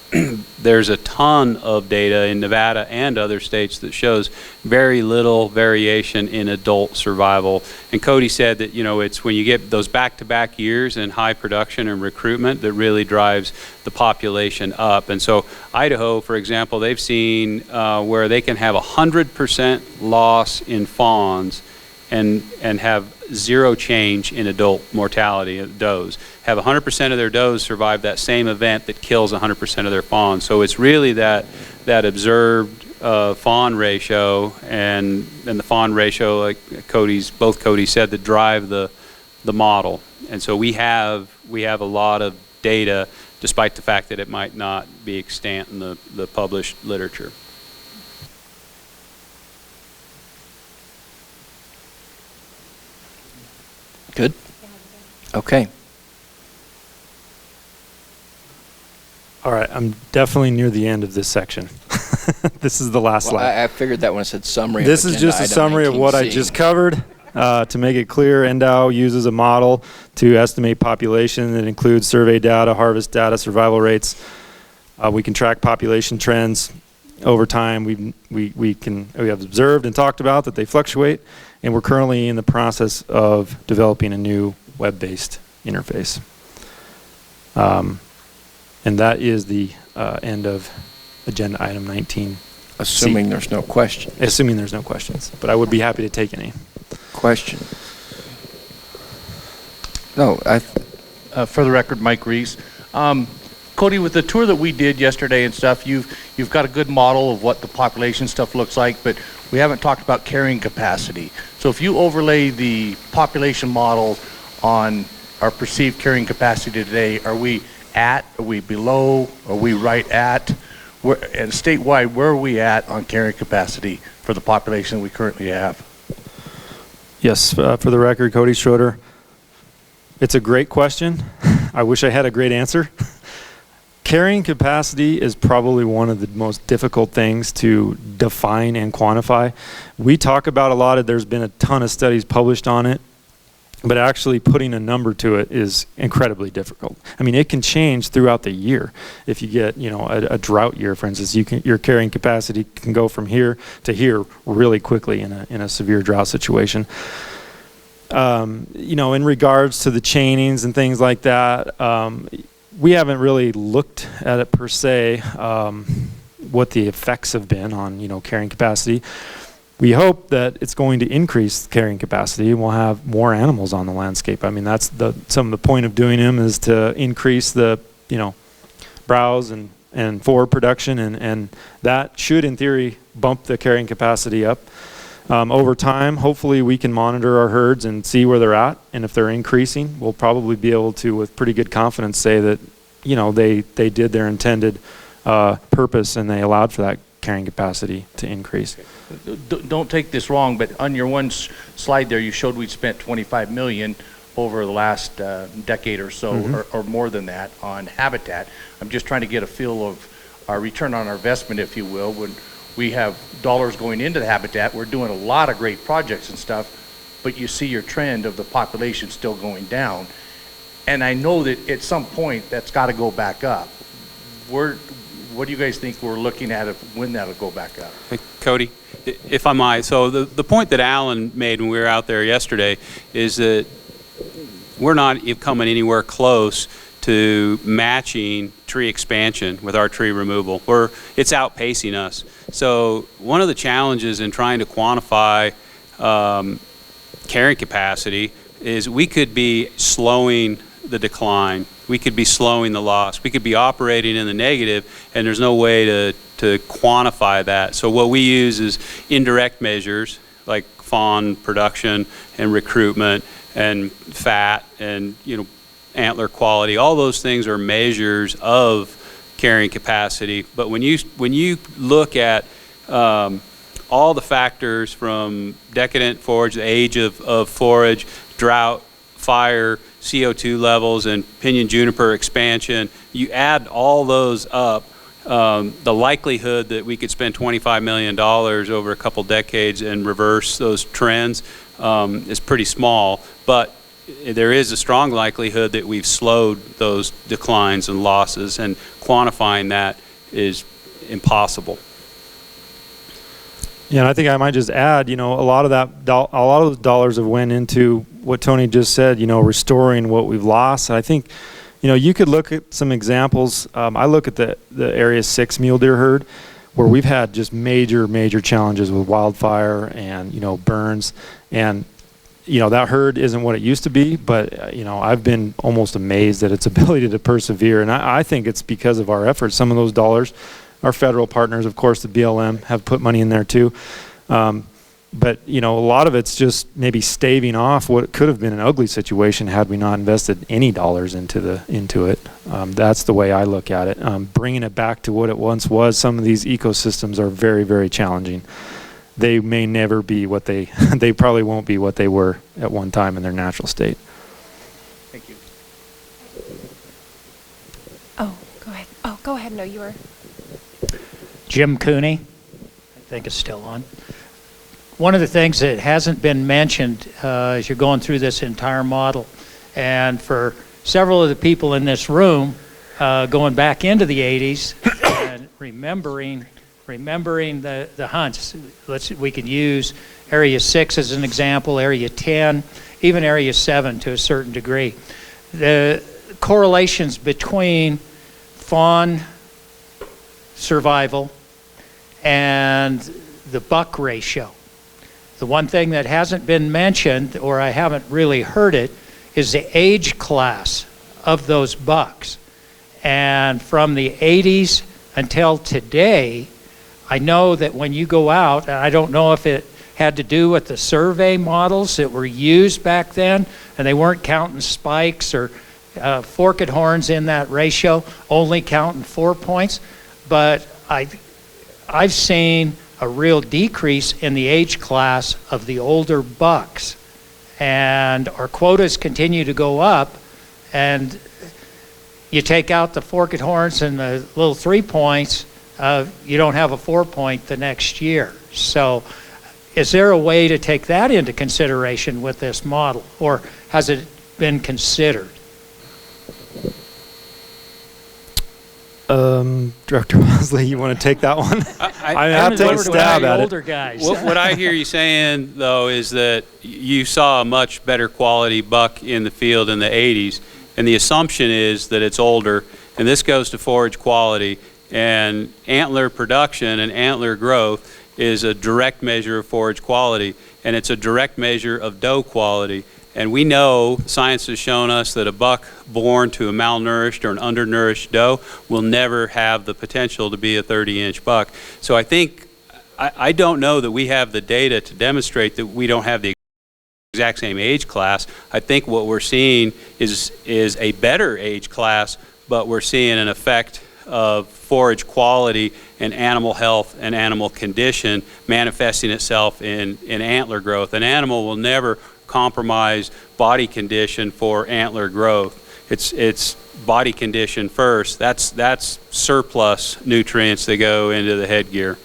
E: there's a ton of data in Nevada and other states that shows very little variation in adult survival. And Cody said that, it's when you get those back-to-back years and high production and recruitment that really drives the population up. And so Idaho, for example, they've seen where they can have 100% loss in fawns and have zero change in adult mortality of does. Have 100% of their does survive that same event that kills 100% of their fawns. So it's really that observed fawn ratio and the fawn ratio, like both Cody said, that drive the model. And so we have a lot of data, despite the fact that it might not be extant in the published literature.
A: Good? Okay.
B: All right, I'm definitely near the end of this section. This is the last slide.
A: I figured that when it said summary.
B: This is just a summary of what I just covered. To make it clear, NDOW uses a model to estimate population that includes survey data, harvest data, survival rates. We can track population trends over time. We have observed and talked about that they fluctuate, and we're currently in the process of developing a new web-based interface. And that is the end of agenda item 19.
A: Assuming there's no question.
B: Assuming there's no questions, but I would be happy to take any.
A: Question. No,
C: For the record, Mike Reese. Cody, with the tour that we did yesterday and stuff, you've got a good model of what the population stuff looks like, but we haven't talked about carrying capacity. So if you overlay the population model on our perceived carrying capacity today, are we below, are we right at? And statewide, where are we at on carrying capacity for the population we currently have?
B: Yes, for the record, Cody Schroeder. It's a great question. I wish I had a great answer. Carrying capacity is probably one of the most difficult things to define and quantify. We talk about a lot of, there's been a ton of studies published on it, but actually putting a number to it is incredibly difficult. I mean, it can change throughout the year. If you get, a drought year, for instance, your carrying capacity can go from here to here really quickly in a severe drought situation. In regards to the chainings and things like that, we haven't really looked at it per se, what the effects have been on, carrying capacity. We hope that it's going to increase carrying capacity and we'll have more animals on the landscape. I mean, that's some of the point of doing them is to increase the, browse and forward production, and that should, in theory, bump the carrying capacity up. Over time, hopefully we can monitor our herds and see where they're at, and if they're increasing, we'll probably be able to, with pretty good confidence, say that, they did their intended purpose and they allowed for that carrying capacity to increase.
C: Don't take this wrong, but on your one slide there, you showed we'd spent $25 million over the last decade or so, or more than that, on habitat. I'm just trying to get a feel of our return on our investment, if you will. When we have dollars going into the habitat, we're doing a lot of great projects and stuff, but you see your trend of the population still going down. And I know that at some point that's got to go back up. What do you guys think we're looking at when that'll go back up?
E: Hey, Cody, if I might, so the point that Alan made when we were out there yesterday is that we're not coming anywhere close to matching tree expansion, with our tree removal. It's outpacing us. So one of the challenges in trying to quantify carrying capacity is we could be slowing the decline. We could be slowing the loss. We could be operating in the negative, and there's no way to quantify that. So what we use is indirect measures like fawn production and recruitment and fat and antler quality. All those things are measures of carrying capacity. But when you look at all the factors from decadent forage, the age of forage, drought, fire, CO2 levels, and pinyon juniper expansion, you add all those up, the likelihood that we could spend $25 million over a couple decades and reverse those trends is pretty small. But there is a strong likelihood that we've slowed those declines and losses, and quantifying that is impossible.
B: Yeah, and I think I might just add, a lot of those dollars have went into what Tony just said, restoring what we've lost. And I think, you could look at some examples. I look at the Area 6 mule deer herd, where we've had just major challenges with wildfire and, burns. And, that herd isn't what it used to be, but, I've been almost amazed at its ability to persevere. And I think it's because of our efforts. Some of those dollars, our federal partners, of course, the BLM, have put money in there too. But, a lot of it's just maybe staving off what could have been an ugly situation had we not invested any dollars into it. That's the way I look at it. Bringing it back to what it once was. Some of these ecosystems are very challenging. They may never be what they probably won't be what they were at one time in their natural state.
C: Thank you.
D: Oh, go ahead. Oh, go ahead. No, you were.
G: Jim Cooney, I think is still on. One of the things that hasn't been mentioned as you're going through this entire model, and for several of the people in this room going back into the 80s and remembering the hunts. We could use Area 6 as an example, Area 10, even Area 7 to a certain degree. The correlations between fawn survival and the buck ratio. The one thing that hasn't been mentioned, or I haven't really heard it, is the age class of those bucks. And from the 80s until today, I know that when you go out, and I don't know if it had to do with the survey models that were used back then, and they weren't counting spikes or forked horns in that ratio, only counting 4 points, but I've seen a real decrease in the age class of the older bucks, and our quotas continue to go up, and you take out the forked horns and the little 3 points, you don't have a 4 point the next year. So is there a way to take that into consideration with this model, or has it been considered?
B: Director Mosley, you want to take that one? I'll take a stab at
G: older
B: it.
G: Guys.
E: What I hear you saying, though, is that you saw a much better quality buck in the field in the 80s, and the assumption is that it's older, and this goes to forage quality, and antler production and antler growth is a direct measure of forage quality, and it's a direct measure of doe quality. And we know, science has shown us, that a buck born to a malnourished or an undernourished doe will never have the potential to be a 30-inch buck. So I think, I don't know that we have the data to demonstrate that we don't have the exact same age class. I think what we're seeing is a better age class, but we're seeing an effect of forage quality and animal health and animal condition manifesting itself in antler growth. An animal will never compromise body condition for antler growth. It's body condition first. That's surplus nutrients that go into the headgear.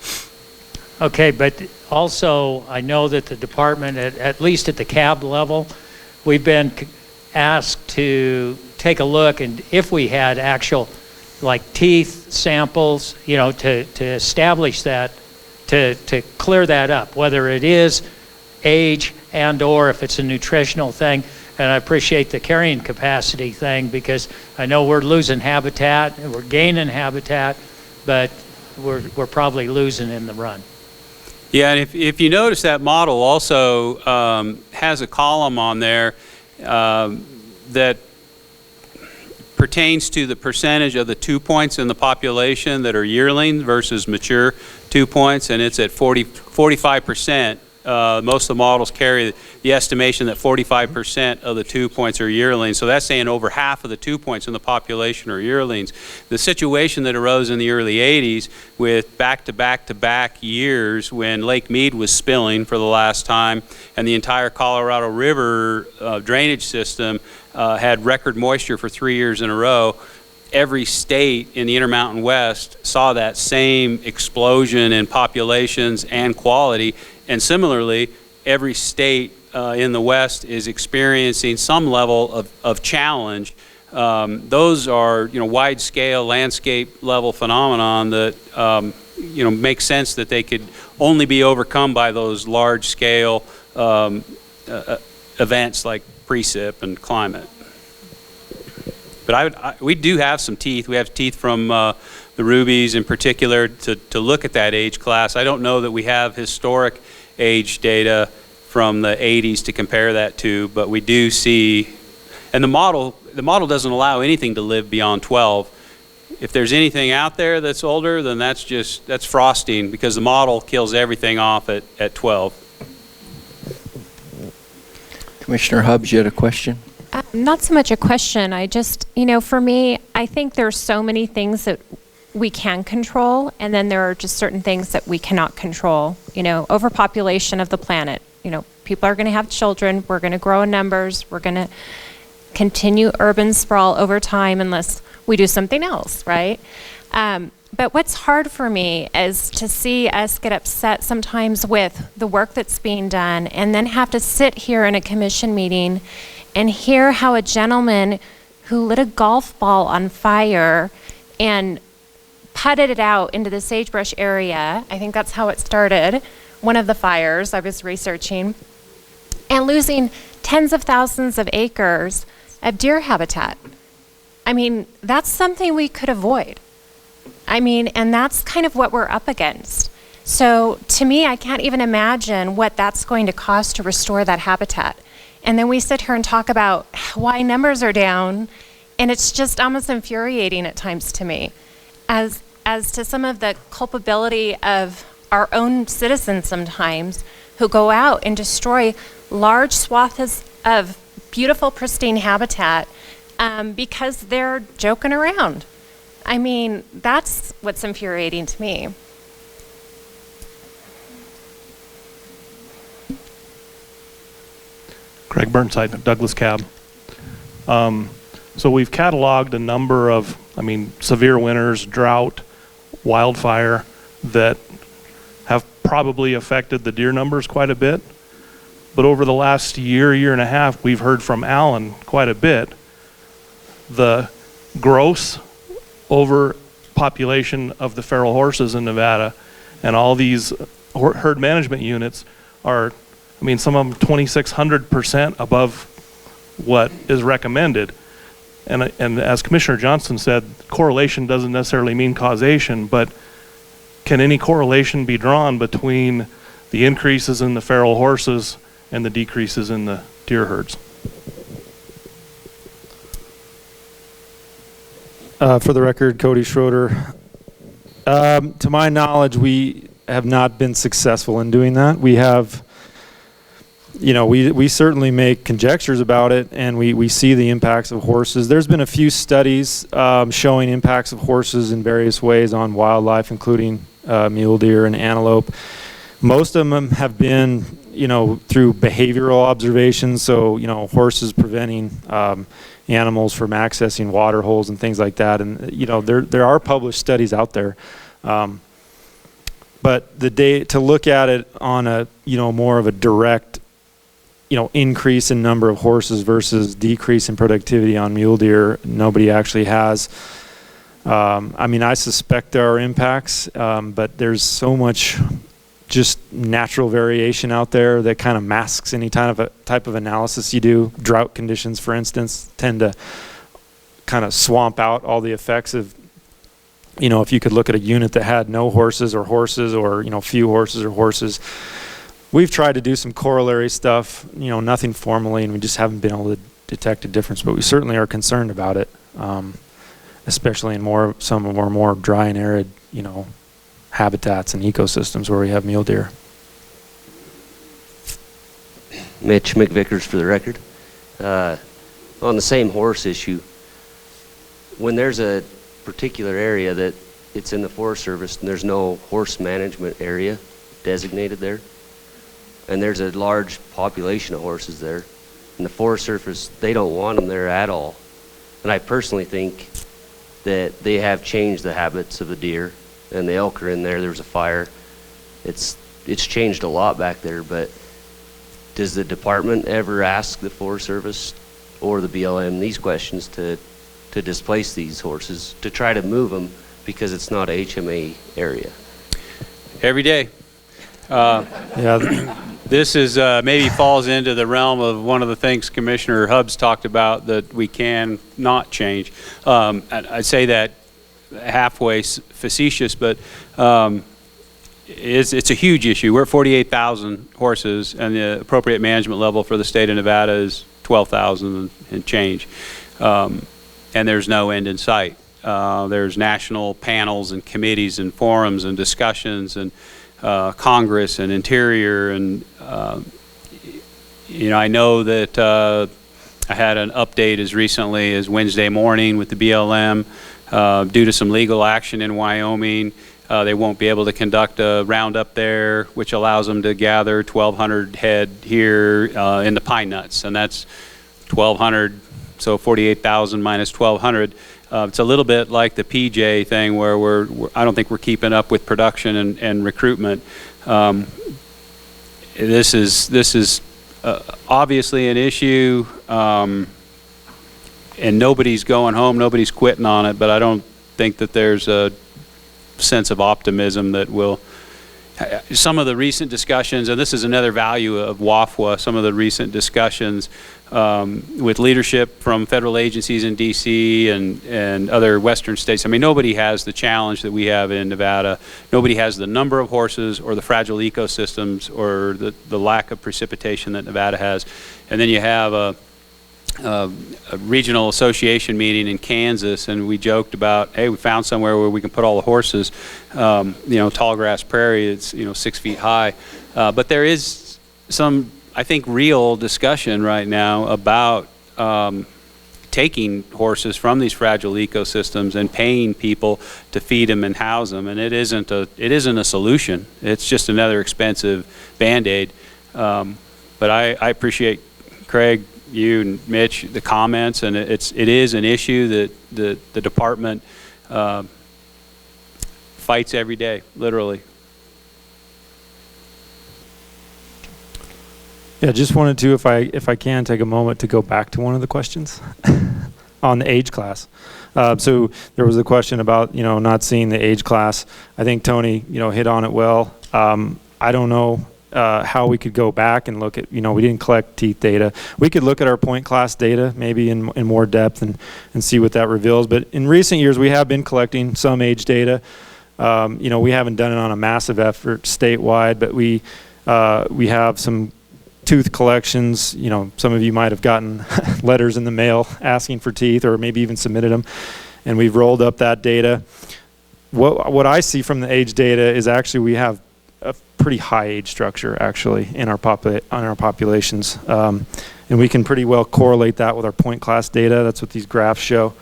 G: Okay, but also I know that the department, at least at the cab level, we've been asked to take a look, and if we had actual like teeth samples, to establish that, to clear that up, whether it is age and or if it's a nutritional thing. and I appreciate the carrying capacity thing, because I know we're losing habitat, and we're gaining habitat, but we're probably losing in the run.
E: Yeah, and if you notice, that model also has a column on there that pertains to the percentage of the 2 points in the population that are yearling versus mature 2 points, and it's at 45%. Most of the models carry the estimation that 45% of the 2 points are yearlings. So that's saying over half of the 2 points in the population are yearlings. The situation that arose in the early 80s with back-to-back-to-back years when Lake Mead was spilling for the last time and the entire Colorado River drainage system had record moisture for 3 years in a row, every state in the Intermountain West saw that same explosion in populations and quality. And similarly, every state in the West is experiencing some level of challenge. Those are, wide-scale, landscape-level phenomenon that, make sense that they could only be overcome by those large-scale events like precip and climate. But we do have some teeth. We have teeth from the rubies in particular to look at that age class. I don't know that we have historic age data from the 80s to compare that to, but we do see, and the model doesn't allow anything to live beyond 12. If there's anything out there that's older, then that's frosting, because the model kills everything off at 12.
A: Commissioner Hubbs, you had a question?
D: Not so much a question. I just, for me, I think there's so many things that we can control, and then there are just certain things that we cannot control. Overpopulation of the planet. People are going to have children. We're going to grow in numbers. We're going to continue urban sprawl over time unless we do something else, right? But what's hard for me is to see us get upset sometimes with the work that's being done and then have to sit here in a commission meeting and hear how a gentleman who lit a golf ball on fire and putted it out into the sagebrush area, I think that's how it started, one of the fires I was researching, and losing tens of thousands of acres of deer habitat. That's something we could avoid. And that's kind of what we're up against. So to me, I can't even imagine what that's going to cost to restore that habitat. And then we sit here and talk about why numbers are down, and it's just almost infuriating at times to me, as to some of the culpability of our own citizens sometimes who go out and destroy large swaths of beautiful, pristine habitat because they're joking around. That's what's infuriating to me.
H: Craig Burnside, Douglas Cab. So we've cataloged a number of, severe winters, drought, wildfire that have probably affected the deer numbers quite a bit. But over the last year and a half, we've heard from Alan quite a bit. The gross overpopulation of the feral horses in Nevada and all these herd management units are, some of them 2,600% above what is recommended. And as Commissioner Johnson said, correlation doesn't necessarily mean causation, but can any correlation be drawn between the increases in the feral horses and the decreases in the deer herds?
B: For the record, Cody Schroeder. To my knowledge, we have not been successful in doing that. We have, we certainly make conjectures about it, and we see the impacts of horses. There's been a few studies showing impacts of horses in various ways on wildlife, including mule deer and antelope. Most of them have been, through behavioral observations, so, horses preventing animals from accessing water holes and things like that. And, there are published studies out there. But to look at it on a, more of a direct, increase in number of horses versus decrease in productivity on mule deer, nobody actually has. I suspect there are impacts, but there's so much just natural variation out there that kind of masks any type of analysis you do. Drought conditions, for instance, tend to kind of swamp out all the effects of, if you could look at a unit that had no horses or few horses or horses. We've tried to do some corollary stuff, nothing formally, and we just haven't been able to detect a difference, but we certainly are concerned about it, especially in some of our more dry and arid, habitats and ecosystems where we have mule deer.
I: Mitch McVickers for the record. On the same horse issue, when there's a particular area that it's in the Forest Service and there's no horse management area designated there, and there's a large population of horses there, and the Forest Service, they don't want them there at all. And I personally think that they have changed the habits of the deer, and the elk are in there. There was a fire. It's changed a lot back there, but does the department ever ask the Forest Service or the BLM these questions to displace these horses, to try to move them because it's not a HMA area?
E: Every day.
B: Yeah.
E: This is maybe falls into the realm of one of the things Commissioner Hubbs talked about that we can not change. I say that halfway facetious, but it's a huge issue. We're at 48,000 horses, and the appropriate management level for the state of Nevada is 12,000 and change. And there's no end in sight. There's national panels and committees and forums and discussions and Congress and Interior, and I know that I had an update as recently as Wednesday morning with the BLM. Due to some legal action in Wyoming, they won't be able to conduct a roundup there, which allows them to gather 1,200 head here in the pine nuts, and that's 1,200, so 48,000 minus 1,200. It's a little bit like the PJ thing where I don't think we're keeping up with production and recruitment. This is obviously an issue, and nobody's going home, nobody's quitting on it, but I don't think that there's a sense of optimism that will. Some of the recent discussions, and this is another value of WAFWA, some of the recent discussions with leadership from federal agencies in D.C. and other western states. I mean, nobody has the challenge that we have in Nevada. Nobody has the number of horses or the fragile ecosystems or the lack of precipitation that Nevada has. And then you have a regional association meeting in Kansas, and we joked about, hey, we found somewhere where we can put all the horses, tall grass prairie, it's 6 feet high. But there is some, I think, real discussion right now about taking horses from these fragile ecosystems and paying people to feed them and house them, and it isn't a solution. It's just another expensive Band-Aid. But I appreciate Craig, you and Mitch, the comments, and it is an issue that the department fights every day, literally.
B: Yeah, just wanted to, if I can, take a moment to go back to one of the questions on the age class. So there was a question about not seeing the age class. I think Tony hit on it well. I don't know how we could go back and look at, we didn't collect teeth data. We could look at our point class data maybe in more depth and see what that reveals. But in recent years, we have been collecting some age data. We haven't done it on a massive effort statewide, but we have some tooth collections. Some of you might have gotten letters in the mail asking for teeth, or maybe even submitted them, and we've rolled up that data. What I see from the age data is actually we have a pretty high age structure actually in our populations, and we can pretty well correlate that with our point class data. That's what these graphs show.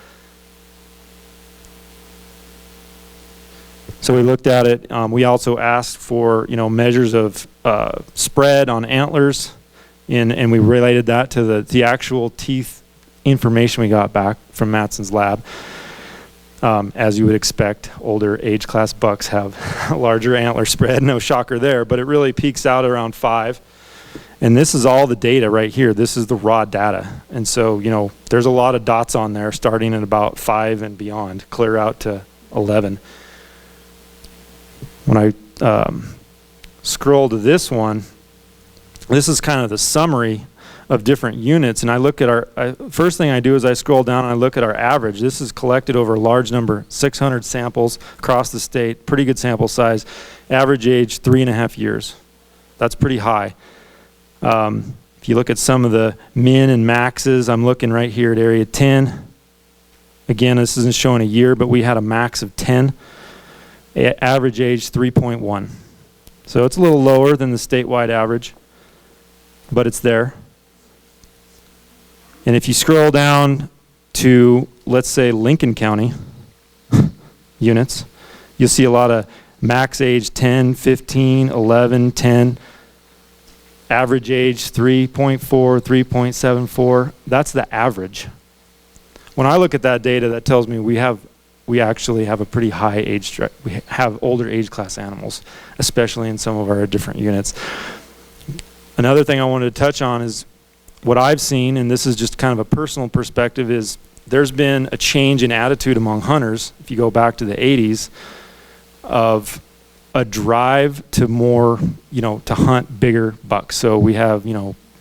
B: So we looked at it. We also asked for measures of spread on antlers, and we related that to the actual teeth information we got back from Matson's lab. As you would expect, older age class bucks have a larger antler spread. No shocker there, but it really peaks out around 5. And this is all the data right here. This is the raw data. And so, there's a lot of dots on there starting at about 5 and beyond, clear out to 11. When I scroll to this one, this is kind of the summary of different units. And I look at first thing I do is I scroll down and I look at our average. This is collected over a large number, 600 samples across the state, pretty good sample size. Average age, 3.5 years. That's pretty high. If you look at some of the min and maxes, I'm looking right here at area 10. Again, this isn't showing a year, but we had a max of 10. Average age, 3.1. So it's a little lower than the statewide average, but it's there. And if you scroll down to, let's say, Lincoln County units, you'll see a lot of max age 10, 15, 11, 10. Average age 3.4, 3.74. That's the average. When I look at that data, that tells me we actually have a pretty high age, we have older age class animals, especially in some of our different units. Another thing I wanted to touch on is what I've seen, and this is just kind of a personal perspective, is there's been a change in attitude among hunters, if you go back to the 80s, of a drive to more, to hunt bigger bucks. So we have,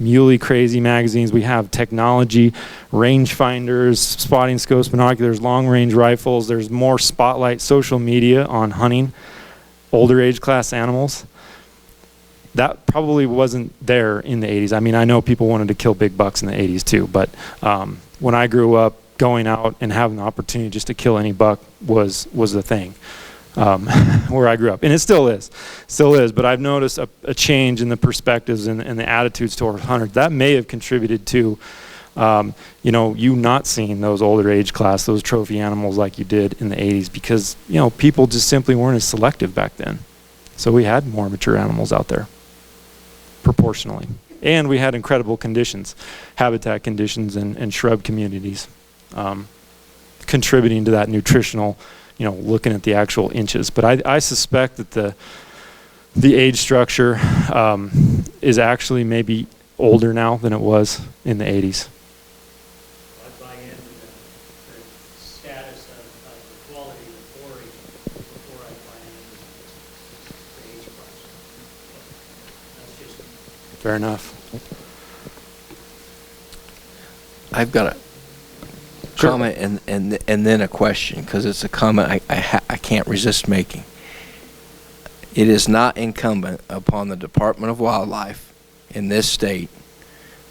B: Muley crazy magazines, we have technology, range finders, spotting scopes, binoculars, long range rifles. There's more spotlight, social media on hunting older age class animals. That probably wasn't there in the 80s. I mean, I know people wanted to kill big bucks in the 80s too, but when I grew up, going out and having the opportunity just to kill any buck was the thing. Where I grew up, and it still is, but I've noticed a change in the perspectives and the attitudes toward hunters. That may have contributed to, you not seeing those older age class, those trophy animals like you did in the 80s, because, people just simply weren't as selective back then. So we had more mature animals out there, proportionally. And we had incredible conditions, habitat conditions and shrub communities, contributing to that nutritional, looking at the actual inches. But I suspect that the age structure is actually maybe older now than it was in the 80s.
G: I buy into the status of the quality of the quarry before I buy into the age question. That's just
B: Fair enough.
A: I've got a comment and then a question, because it's a comment I can't resist making. It is not incumbent upon the Department of Wildlife in this state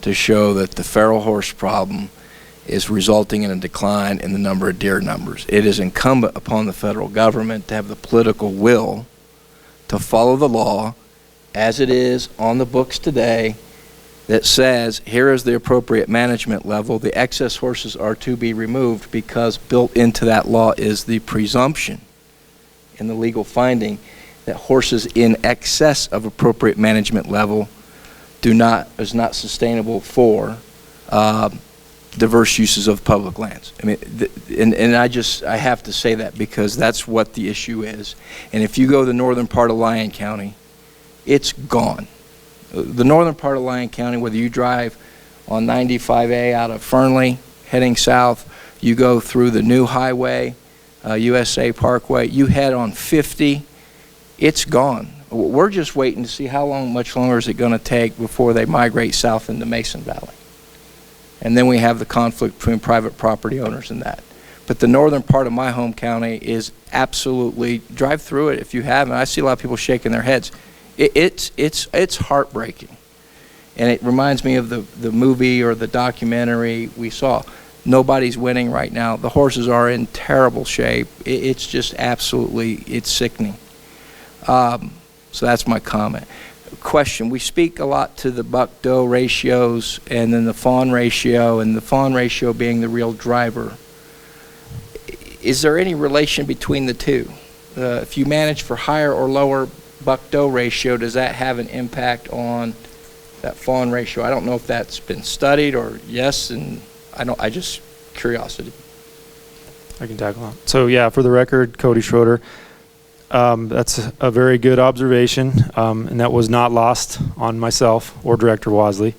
A: to show that the feral horse problem is resulting in a decline in the number of deer numbers. It is incumbent upon the federal government to have the political will to follow the law as it is on the books today, that says here is the appropriate management level. The excess horses are to be removed, because built into that law is the presumption in the legal finding that horses in excess of appropriate management level is not sustainable for diverse uses of public lands. I mean, I have to say that because that's what the issue is. And if you go to the northern part of Lyon County, it's gone. The northern part of Lyon County, whether you drive on 95A out of Fernley heading south, you go through the new highway, USA Parkway, you head on 50, it's gone. We're just waiting to see much longer is it going to take before they migrate south into Mason Valley. And then we have the conflict between private property owners and that. But the northern part of my home county is absolutely, drive through it if you haven't. I see a lot of people shaking their heads. It's heartbreaking. And it reminds me of the movie or the documentary we saw. Nobody's winning right now. The horses are in terrible shape. It's just absolutely, it's sickening. So that's my comment. Question, we speak a lot to the buck-doe ratios and then the fawn ratio, and the fawn ratio being the real driver. Is there any relation between the two? If you manage for higher or lower buck-doe ratio, does that have an impact on that fawn ratio? I don't know if that's been studied or yes, and I just curiosity.
B: I can tackle that. So yeah, for the record, Cody Schroeder, that's a very good observation, and that was not lost on myself or Director Wasley.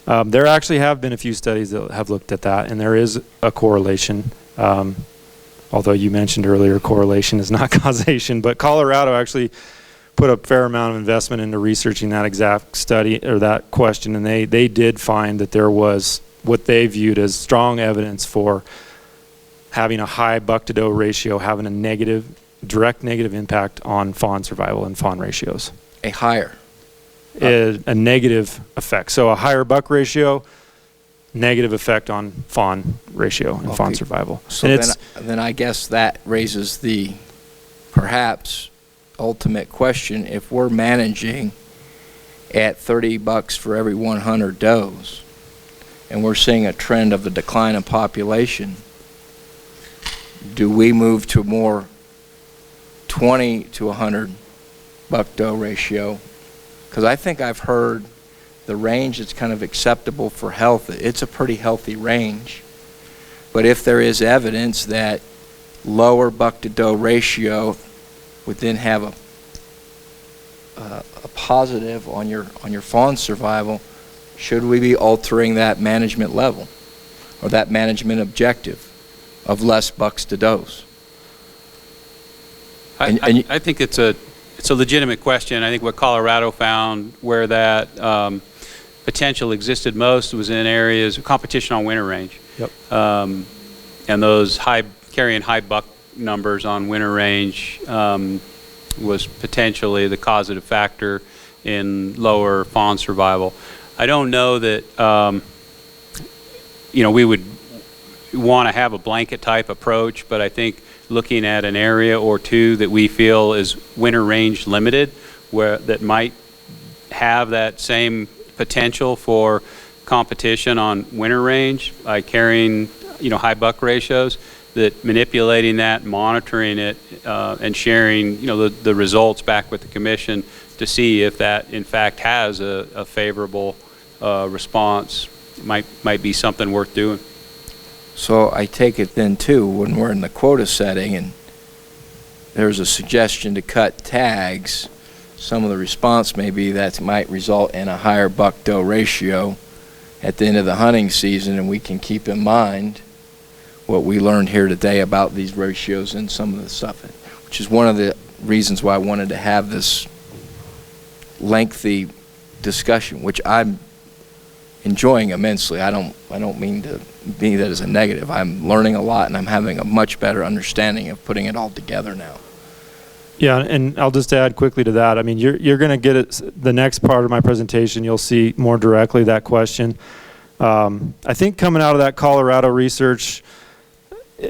B: There actually have been a few studies that have looked at that, and there is a correlation. Although you mentioned earlier correlation is not causation, but Colorado actually put a fair amount of investment into researching that exact study or that question, and they did find that there was what they viewed as strong evidence for having a high buck-to-doe ratio having a direct negative impact on fawn survival and fawn ratios.
A: A higher.
B: A negative effect. So a higher buck ratio, negative effect on fawn ratio and fawn survival.
A: So
B: and
A: then I guess that raises the perhaps ultimate question. If we're managing at $30 for every 100 does, and we're seeing a trend of the decline in population, do we move to more 20 to 100 buck-doe ratio? Because I think I've heard the range that's kind of acceptable for health, it's a pretty healthy range. But if there is evidence that lower buck-to-doe ratio would then have a positive on your fawn survival, should we be altering that management level or that management objective of less bucks to does?
E: I think it's a legitimate question. I think what Colorado found where that potential existed most was in areas of competition on winter range.
B: Yep.
E: And those carrying high buck numbers on winter range was potentially the causative factor in lower fawn survival. I don't know that we would want to have a blanket type approach, but I think looking at an area or two that we feel is winter range limited, that might have that same potential for competition on winter range by carrying high buck ratios, that manipulating that, monitoring it, and sharing the results back with the commission to see if that in fact has a favorable response might be something worth doing.
A: So I take it then too, when we're in the quota setting and there's a suggestion to cut tags, some of the response may be that might result in a higher buck-doe ratio at the end of the hunting season, and we can keep in mind what we learned here today about these ratios and some of the stuff, which is one of the reasons why I wanted to have this lengthy discussion, which I'm enjoying immensely. I don't mean to be that as a negative. I'm learning a lot, and I'm having a much better understanding of putting it all together now.
B: Yeah, and I'll just add quickly to that. I mean, you're going to get it, the next part of my presentation, you'll see more directly that question. I think coming out of that Colorado research,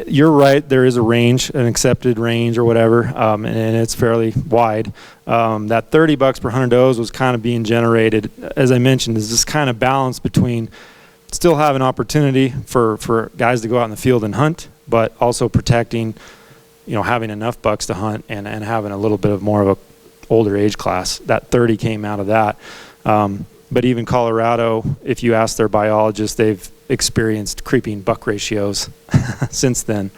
B: you're right, there is a range, an accepted range or whatever, and it's fairly wide. That $30 per 100 does was kind of being generated, as I mentioned, is this kind of balance between still having opportunity for guys to go out in the field and hunt, but also protecting, having enough bucks to hunt and having a little bit of more of a older age class. That 30 came out of that. But even Colorado, if you ask their biologists, they've experienced creeping buck ratios since then,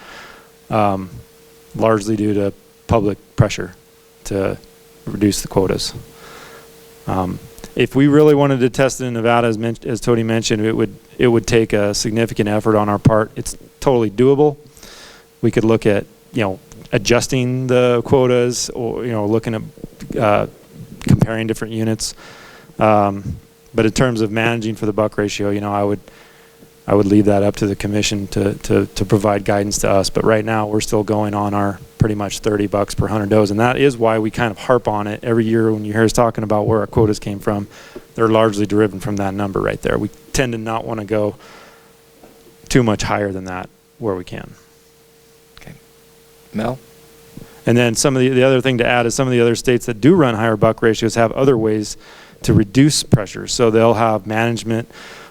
B: largely due to public pressure to reduce the quotas. If we really wanted to test it in Nevada, as Tony mentioned, it would take a significant effort on our part. It's totally doable. We could look at adjusting the quotas, or looking at comparing different units. But in terms of managing for the buck ratio, I would leave that up to the commission to provide guidance to us. But right now, we're still going on our pretty much $30 per 100 does, and that is why we kind of harp on it every year. When you hear us talking about where our quotas came from, they're largely driven from that number right there. We tend to not want to go too much higher than that where we can.
A: Okay, Mel?
B: And then some of the other thing to add is some of the other states that do run higher buck ratios have other ways to reduce pressure. So they'll have management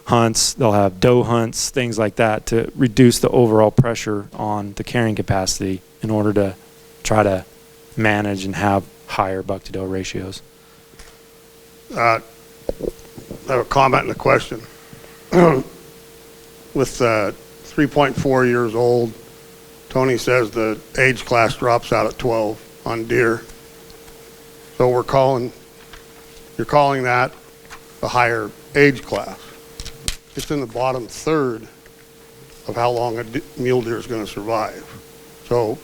B: hunts, they'll have doe hunts, things like that to reduce the overall pressure on the carrying capacity in order to try to manage and have higher buck to doe ratios.
J: I have a comment and a question. With 3.4 years old, Tony says the age class drops out at 12 on deer. So you're calling that a higher age class. It's in the bottom third of how long a mule deer is going to survive. So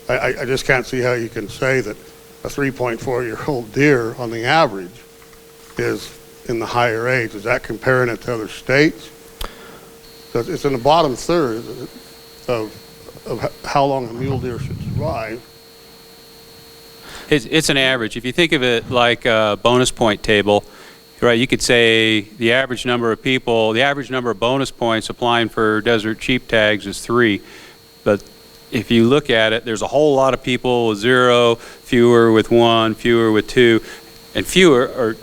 J: I just can't see how you can say that a 3.4-year-old deer on the average is in the higher age. Is that comparing it to other states? Because it's in the bottom third of how long a mule deer should survive.
E: It's an average. If you think of it like a bonus point table, right, you could say the average number of people, the average number of bonus points applying for desert sheep tags is 3. But if you look at it, there's a whole lot of people with 0, fewer with 1, fewer with 2, and fewer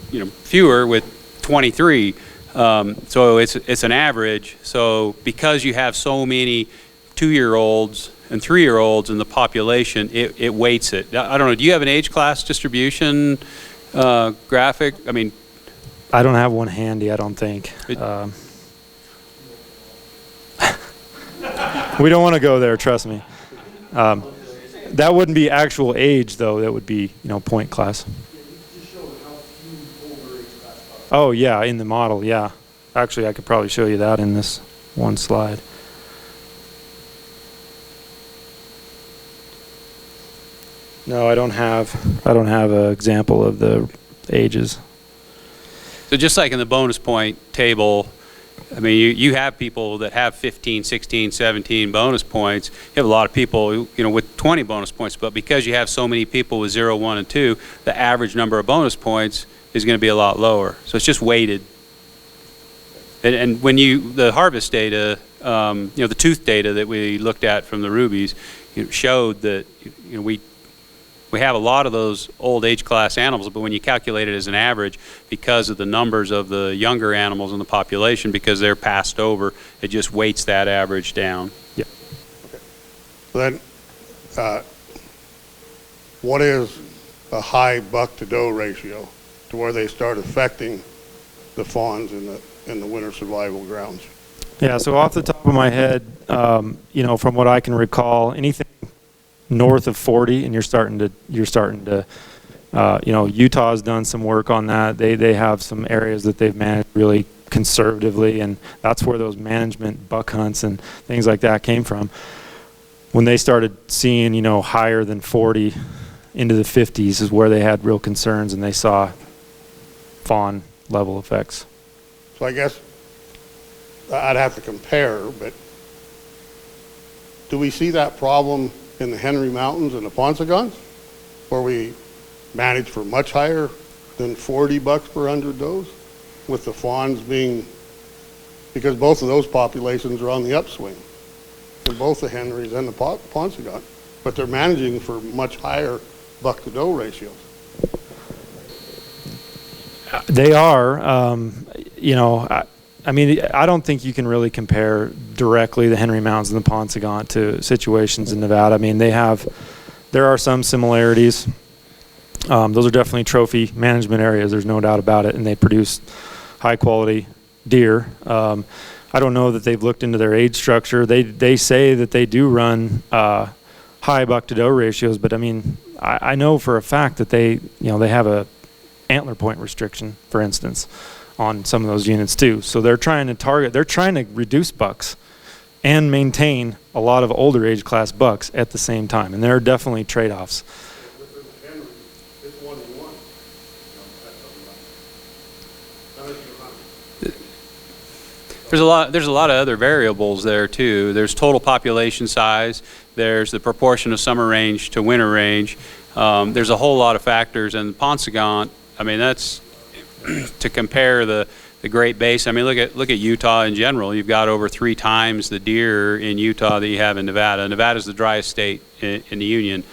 E: with 23. So it's an average. So because you have so many 2-year-olds and 3-year-olds in the population, it weights it. I don't know, do you have an age class distribution graphic? I mean,
B: I don't have one handy, I don't think. We don't want to go there, trust me. That wouldn't be actual age, though. That would be, point class. Oh, yeah, in the model, yeah. Actually, I could probably show you that in this one slide. No, I don't have an example of the ages.
E: so just like in the bonus point table, I mean, you have people that have 15, 16, 17 bonus points. You have a lot of people, with 20 bonus points, but because you have so many people with 0, 1, and 2, the average number of bonus points is going to be a lot lower. So it's just weighted. And when the harvest data, the tooth data that we looked at from the rubies, showed that we have a lot of those old age class animals, but when you calculate it as an average, because of the numbers of the younger animals in the population, because they're passed over, it just weights that average down.
B: Yeah.
J: Then, what is a high buck-to-doe ratio to where they start affecting the fawns in the winter survival grounds?
B: Yeah, so off the top of my head, from what I can recall, anything north of 40, and you're starting to, Utah's done some work on that. They have some areas that they've managed really conservatively, and that's where those management buck hunts and things like that came from. When they started seeing, higher than 40 into the 50s is where they had real concerns, and they saw fawn level effects.
J: So I guess I'd have to compare, but do we see that problem in the Henry Mountains and the Paunsaugunt, where we manage for much higher than 40 bucks per 100 does, with the fawns being, because both of those populations are on the upswing, in both the Henrys and the Paunsaugunt, but they're managing for much higher buck-to-doe ratios.
B: They are, I don't think you can really compare directly the Henry Mountains and the Paunsaugunt to situations in Nevada. I mean, there are some similarities. Those are definitely trophy management areas, there's no doubt about it, and they produce high quality deer. I don't know that they've looked into their age structure. They say that they do run high buck-to-doe ratios, but I mean, I know for a fact that they have a antler point restriction, for instance, on some of those units too. So they're trying to reduce bucks and maintain a lot of older age class bucks at the same time. And there are definitely trade-offs.
E: There's a lot of other variables there too. There's total population size. There's the proportion of summer range to winter range. There's a whole lot of factors. And Paunsaugunt, I mean, that's to compare the Great Basin. I mean, look at Utah in general. You've got over 3 times the deer in Utah that you have in Nevada. Nevada's the driest state in the Union.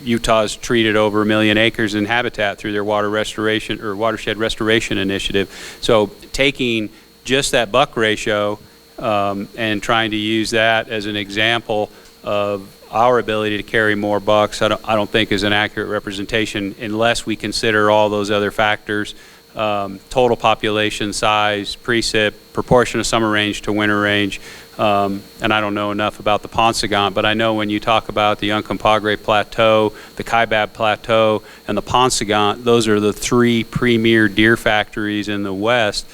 E: Utah's treated over 1 million acres in habitat through their watershed restoration initiative. So taking just that buck ratio and trying to use that as an example of our ability to carry more bucks, I don't think is an accurate representation unless we consider all those other factors: total population size, precip, proportion of summer range to winter range. And I don't know enough about the Paunsaugunt, but I know when you talk about the Uncompahgre Plateau, the Kaibab Plateau, and the Paunsaugunt, those are the 3 premier deer factories in the West.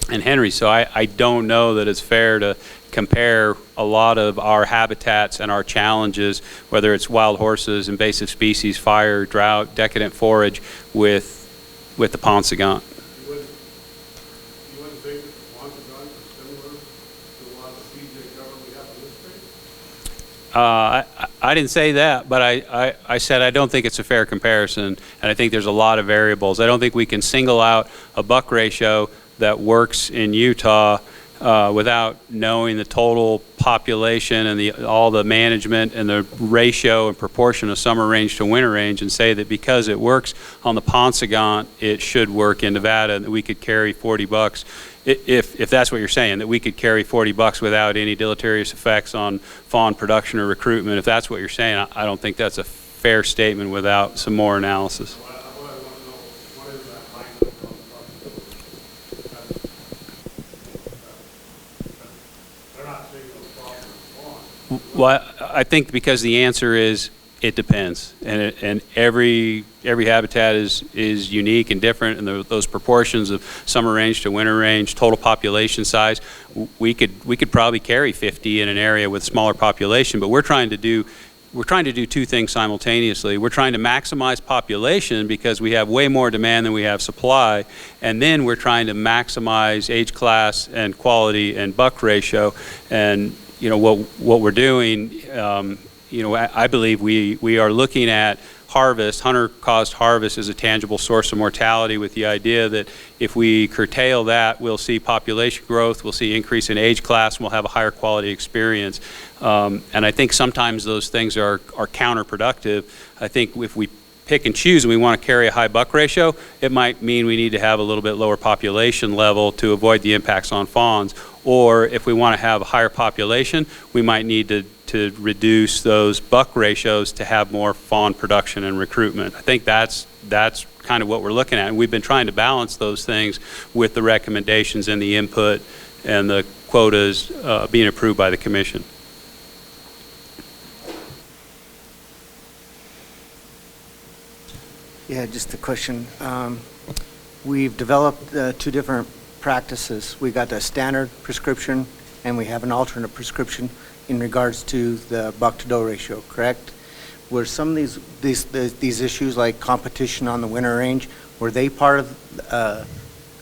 E: Henry. So I don't know that it's fair to compare a lot of our habitats and our challenges, whether it's wild horses, invasive species, fire, drought, decadent forage, with the Paunsaugunt.
J: You wouldn't think that the Paunsaugunt is similar to a lot of the CJ cover we have in this state?
E: I didn't say that, but I said I don't think it's a fair comparison, and I think there's a lot of variables. I don't think we can single out a buck ratio that works in Utah without knowing the total population and all the management and the ratio and proportion of summer range to winter range, and say that because it works on the Paunsaugunt, it should work in Nevada, and that we could carry 40 bucks. If that's what you're saying, that we could carry 40 bucks without any deleterious effects on fawn production or recruitment, if that's what you're saying, I don't think that's a fair statement without some more analysis.
J: What I want to know, what is that line of they're not seeing those problems with fawn.
E: Well, I think because the answer is it depends, and every habitat is unique and different, and those proportions of summer range to winter range, total population size, we could probably carry 50 in an area with smaller population, but we're trying to do two things simultaneously. We're trying to maximize population because we have way more demand than we have supply, and then we're trying to maximize age class and quality and buck ratio. And you know what we're doing. I believe we are looking at harvest, hunter-caused harvest, as a tangible source of mortality, with the idea that if we curtail that, we'll see population growth, we'll see increase in age class, and we'll have a higher quality experience. And I think sometimes those things are counterproductive. I think if we pick and choose and we want to carry a high buck ratio, it might mean we need to have a little bit lower population level to avoid the impacts on fawns. Or if we want to have a higher population, we might need to reduce those buck ratios to have more fawn production and recruitment. I think that's kind of what we're looking at. And we've been trying to balance those things with the recommendations and the input and the quotas being approved by the commission.
K: Yeah, just a question. We've developed two different practices. We got a standard prescription and we have an alternate prescription in regards to the buck to doe ratio, correct? Were some of these issues like competition on the winter range, were they part of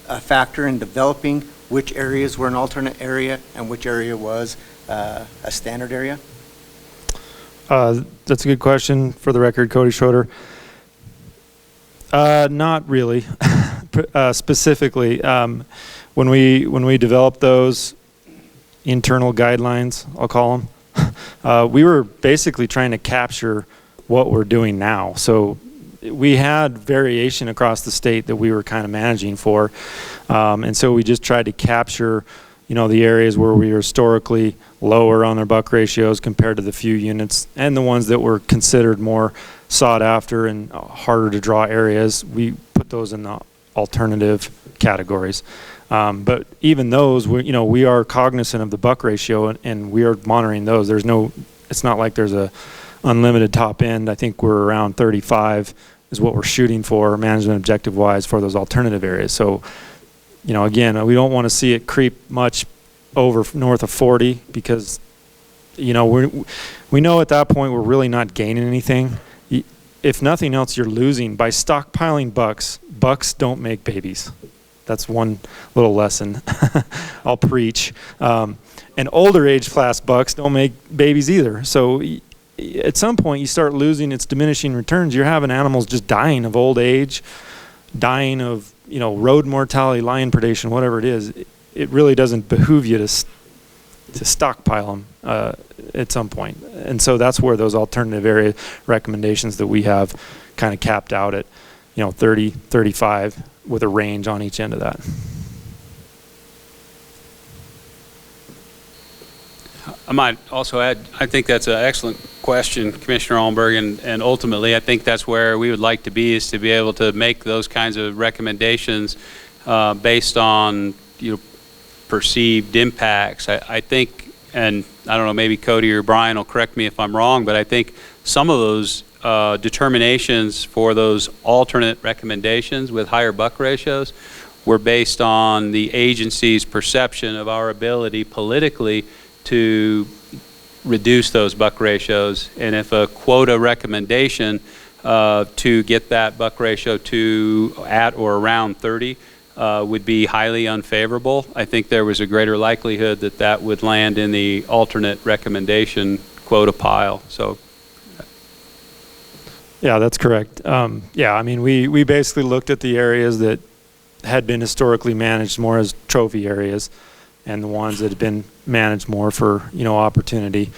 K: a factor in developing which areas were an alternate area and which area was a standard area?
B: That's a good question. For the record, Cody Schroeder. Not really. Specifically, when we developed those internal guidelines, I'll call them, we were basically trying to capture what we're doing now. So we had variation across the state that we were kind of managing for, and so we just tried to capture, the areas where we were historically lower on their buck ratios compared to the few units, and the ones that were considered more sought after and harder to draw areas. We put those in the alternative categories. But even those, we are cognizant of the buck ratio, and we are monitoring those. It's not like there's a unlimited top end. I think we're around 35 is what we're shooting for management objective wise for those alternative areas. So, again, we don't want to see it creep much over north of 40 because, we know at that point we're really not gaining anything. If nothing else, you're losing by stockpiling bucks. Bucks don't make babies. That's one little lesson I'll preach. And older age class bucks don't make babies either. So at some point you start losing its diminishing returns. You're having animals just dying of old age, dying of, road mortality, lion predation, whatever it is. It really doesn't behoove you to stockpile them at some point. And so that's where those alternative area recommendations that we have kind of capped out at, 30, 35 with a range on each end of that.
E: I might also add, I think that's an excellent question, Commissioner Allenberg, and ultimately I think that's where we would like to be, is to be able to make those kinds of recommendations based on perceived impacts. I think, and I don't know, maybe Cody or Brian will correct me if I'm wrong, but I think some of those determinations for those alternate recommendations with higher buck ratios were based on the agency's perception of our ability politically to reduce those buck ratios. And if a quota recommendation to get that buck ratio to at or around 30 would be highly unfavorable, I think there was a greater likelihood that that would land in the alternate recommendation quota pile. So.
B: Yeah, that's correct. Yeah, I mean, we basically looked at the areas that had been historically managed more as trophy areas, and the ones that had been managed more for, you know, opportunity.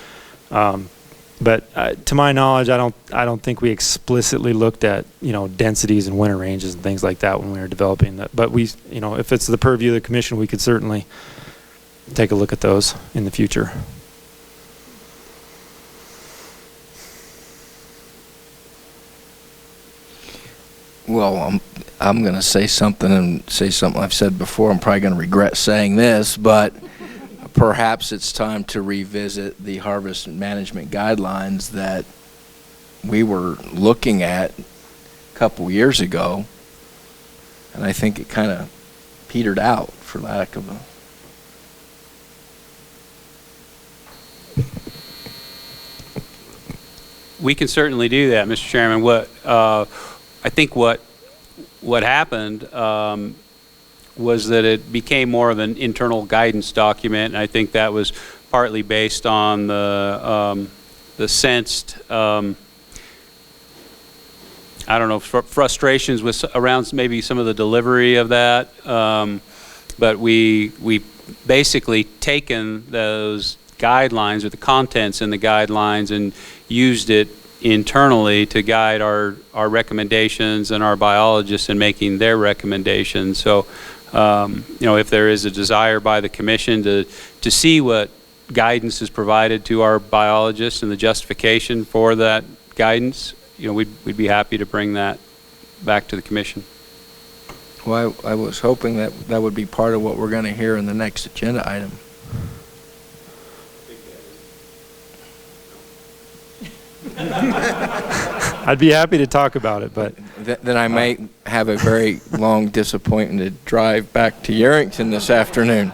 B: But to my knowledge, I don't think we explicitly looked at, you know, densities and winter ranges and things like that when we were developing that. But we, you know, if it's the purview of the commission, we could certainly take a look at those in the future.
A: Well, I'm going to say something I've said before. I'm probably going to regret saying this, but perhaps it's time to revisit the harvest management guidelines that we were looking at a couple years ago, and I think it kind of petered out, for lack of a...
E: We can certainly do that, Mr. Chairman. I think what happened was that it became more of an internal guidance document, and I think that was partly based on the sensed, I don't know, frustrations with around maybe some of the delivery of that. But we basically taken those guidelines or the contents in the guidelines and used it internally to guide our recommendations and our biologists in making their recommendations. So, you know, if there is a desire by the commission to see what guidance is provided to our biologists and the justification for that guidance, you know, we'd be happy to bring that back to the commission.
A: Well, I was hoping that would be part of what we're going to hear in the next agenda item.
B: I'd be happy to talk about it, but...
A: Then I may have a very long, disappointed drive back to Yerington this afternoon.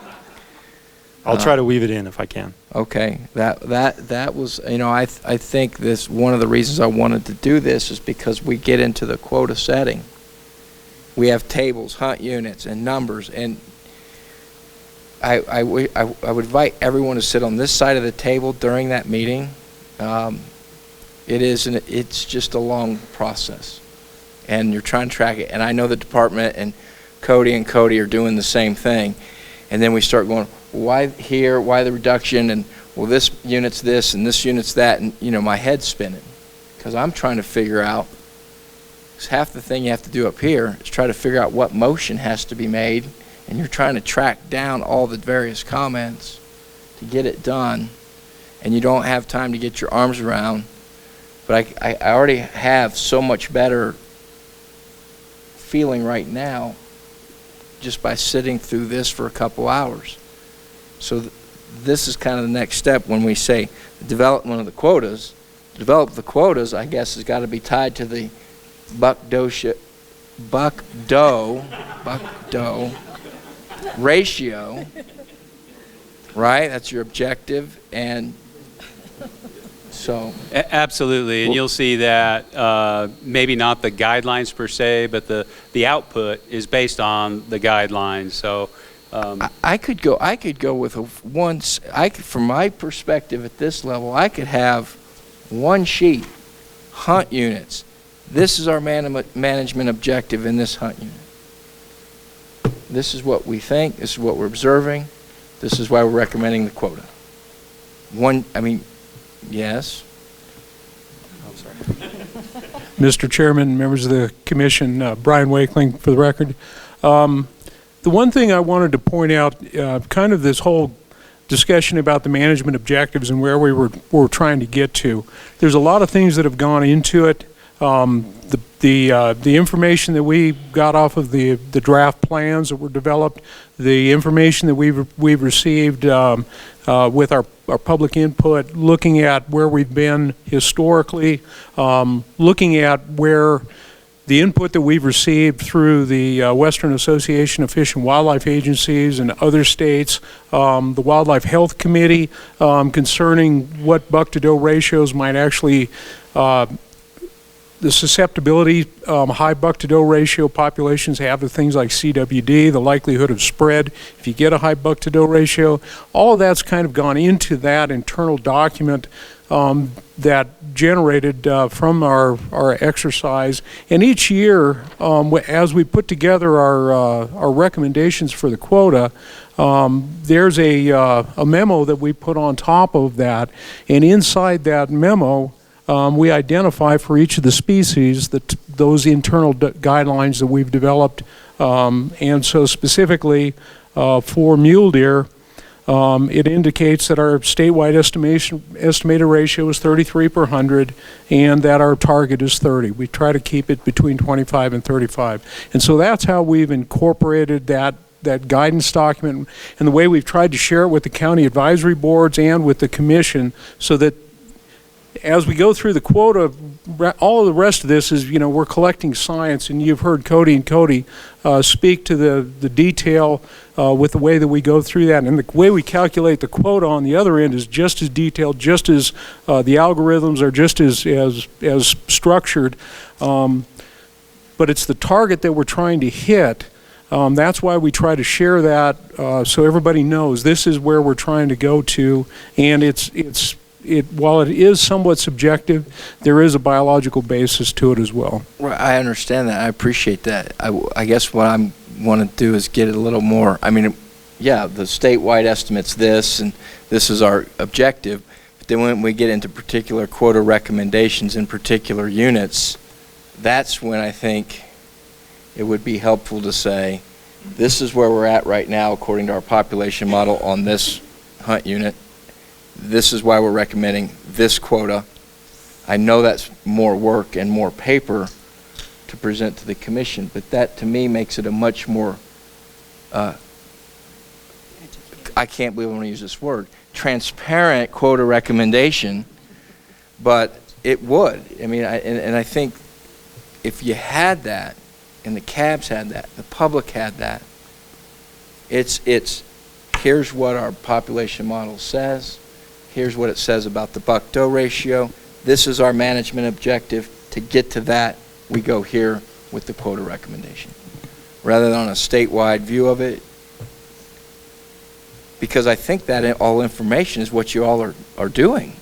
B: I'll try to weave it in if I can.
A: Okay, that was, you know, I think this, one of the reasons I wanted to do this is because we get into the quota setting. We have tables, hunt units, and numbers, and I would invite everyone to sit on this side of the table during that meeting. It's just a long process, and you're trying to track it. And I know the department and Cody are doing the same thing. And then we start going, why here, why the reduction, and well, this unit's this and this unit's that, and you know, my head's spinning because I'm trying to figure out, because half the thing you have to do up here is try to figure out what motion has to be made, and you're trying to track down all the various comments to get it done, and you don't have time to get your arms around. But I already have so much better feeling right now just by sitting through this for a couple hours. So this is kind of the next step when we say the development of the quotas. Develop the quotas, I guess, has got to be tied to the buck doe ratio, right? That's your objective, and so
E: absolutely, and you'll see that maybe not the guidelines per se, but the output is based on the guidelines. So
A: I could go with from my perspective at this level, I could have one sheet, hunt units. This is our management objective in this hunt unit. This is what we think. This is what we're observing. This is why we're recommending the quota. Yes.
B: I'm sorry.
L: Mr. Chairman, members of the commission, Brian Wakeling for the record. The one thing I wanted to point out, kind of this whole discussion about the management objectives and where we were trying to get to. There's a lot of things that have gone into it. The information that we got off of the draft plans that were developed, the information that we've received with our public input, looking at where we've been historically, looking at where the input that we've received through the Western Association of Fish and Wildlife Agencies and other states, the Wildlife Health Committee, concerning what buck-to-doe ratios might actually, the susceptibility high buck-to-doe ratio populations have to things like CWD, the likelihood of spread if you get a high buck-to-doe ratio. All of that's kind of gone into that internal document that generated from our exercise. And each year, as we put together our recommendations for the quota, there's a memo that we put on top of that, and inside that memo, we identify for each of the species those internal guidelines that we've developed. And so specifically for mule deer, it indicates that our statewide estimated ratio is 33 per 100 and that our target is 30. We try to keep it between 25 and 35. And so that's how we've incorporated that guidance document and the way we've tried to share it with the county advisory boards and with the commission, so that as we go through the quota, all of the rest of this is, we're collecting science, and you've heard Cody and Cody speak to the detail with the way that we go through that. And the way we calculate the quota on the other end is just as detailed, just as the algorithms are just as structured. But it's the target that we're trying to hit. That's why we try to share that so everybody knows this is where we're trying to go to, and while it is somewhat subjective, there is a biological basis to it as well.
A: Well, I understand that. I appreciate that. I guess what I want to do is get it a little more. I mean, yeah, the statewide estimate's this, and this is our objective. But then when we get into particular quota recommendations in particular units, that's when I think it would be helpful to say, this is where we're at right now according to our population model on this hunt unit. This is why we're recommending this quota. I know that's more work and more paper to present to the commission, but that to me makes it a much more, I can't believe I want to use this word, transparent quota recommendation, but it would. I mean, and I think if you had that, and the cabs had that, the public had that, it's here's what our population model says. Here's what it says about the buck-doe ratio. This is our management objective. To get to that, we go here with the quota recommendation. Rather than on a statewide view of it, because I think that all information is what you all are doing.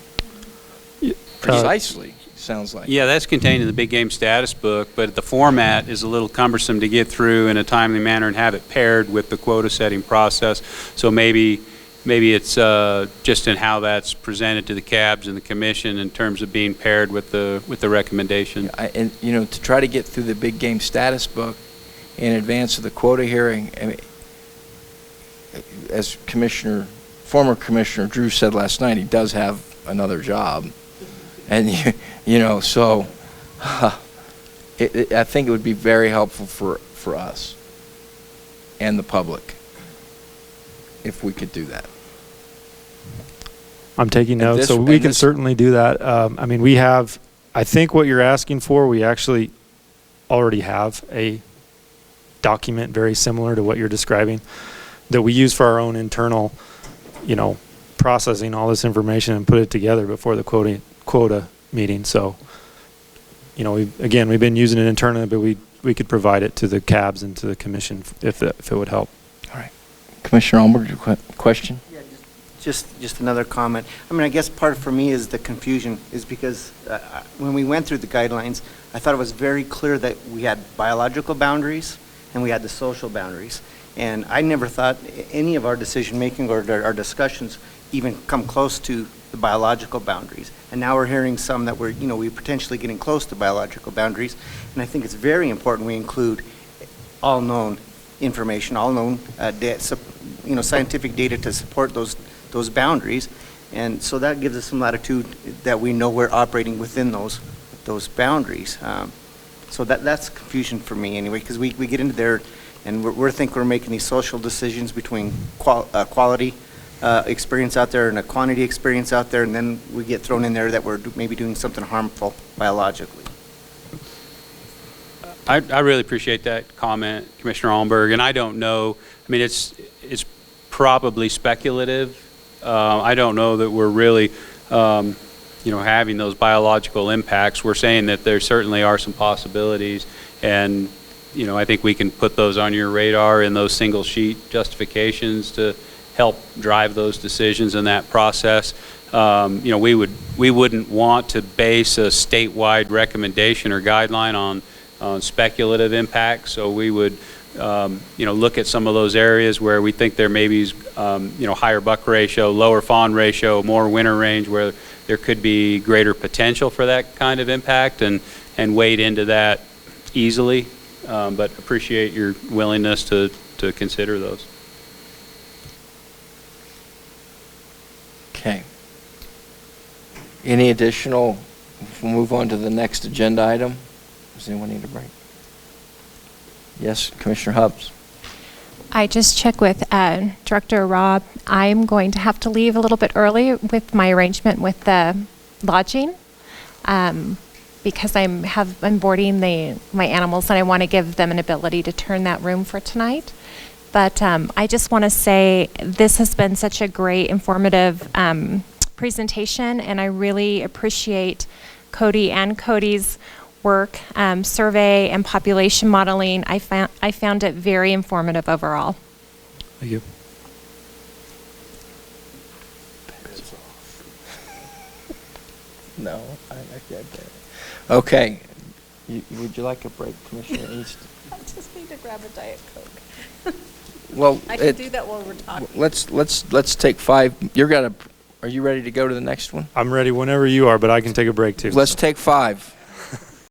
A: Precisely, sounds like.
E: Yeah, that's contained in the big game status book, but the format is a little cumbersome to get through in a timely manner and have it paired with the quota setting process. So maybe it's just in how that's presented to the cabs and the commission in terms of being paired with the recommendation.
A: And to try to get through the big game status book in advance of the quota hearing, I mean, as former Commissioner Drew said last night, he does have another job, and so I think it would be very helpful for us and the public if we could do that.
B: I'm taking notes, so we can certainly do that. I mean, I think what you're asking for, we actually already have a document very similar to what you're describing that we use for our own internal, processing all this information and put it together before the quota meeting. So, we've been using it internally, but we could provide it to the cabs and to the commission if it would help.
A: All right. Commissioner Almberg, your question?
K: Yeah, just another comment. I mean, I guess part for me is the confusion is because when we went through the guidelines, I thought it was very clear that we had biological boundaries and we had the social boundaries. And I never thought any of our decision making or our discussions even come close to the biological boundaries. And now we're hearing some that we're potentially getting close to biological boundaries. And I think it's very important we include all known information, all known scientific data to support those boundaries, and so that gives us some latitude that we know we're operating within those boundaries. So that's confusion for me anyway, because we get into there and we think we're making these social decisions between quality experience out there and a quantity experience out there, and then we get thrown in there that we're maybe doing something harmful biologically.
E: I really appreciate that comment, Commissioner Allenberg, and I don't know, I mean, it's probably speculative. I don't know that we're really, having those biological impacts. We're saying that there certainly are some possibilities, and, I think we can put those on your radar in those single sheet justifications to help drive those decisions in that process. We wouldn't want to base a statewide recommendation or guideline on speculative impacts, so we would look at some of those areas where we think there may be higher buck ratio, lower fawn ratio, more winter range, where there could be greater potential for that kind of impact, and wade into that easily, but appreciate your willingness to consider those.
A: Okay. Any additional, we'll move on to the next agenda item. Does anyone need a break? Yes, Commissioner Hubbs.
D: I just checked with Director Robb. I'm going to have to leave a little bit early with my arrangement with the lodging because I'm boarding my animals, and I want to give them an ability to turn that room for tonight. But I just want to say this has been such a great, informative presentation, and I really appreciate Cody and Cody's work, survey and population modeling. I found it very informative overall.
B: Thank you.
A: No, I get it. Okay. Would you like a break, Commissioner East?
M: I just need to grab a Diet Coke.
A: Well,
M: I can do that while we're talking.
A: Let's take 5. Are you ready to go to the next one?
B: I'm ready whenever you are, but I can take a break too.
A: Let's take 5.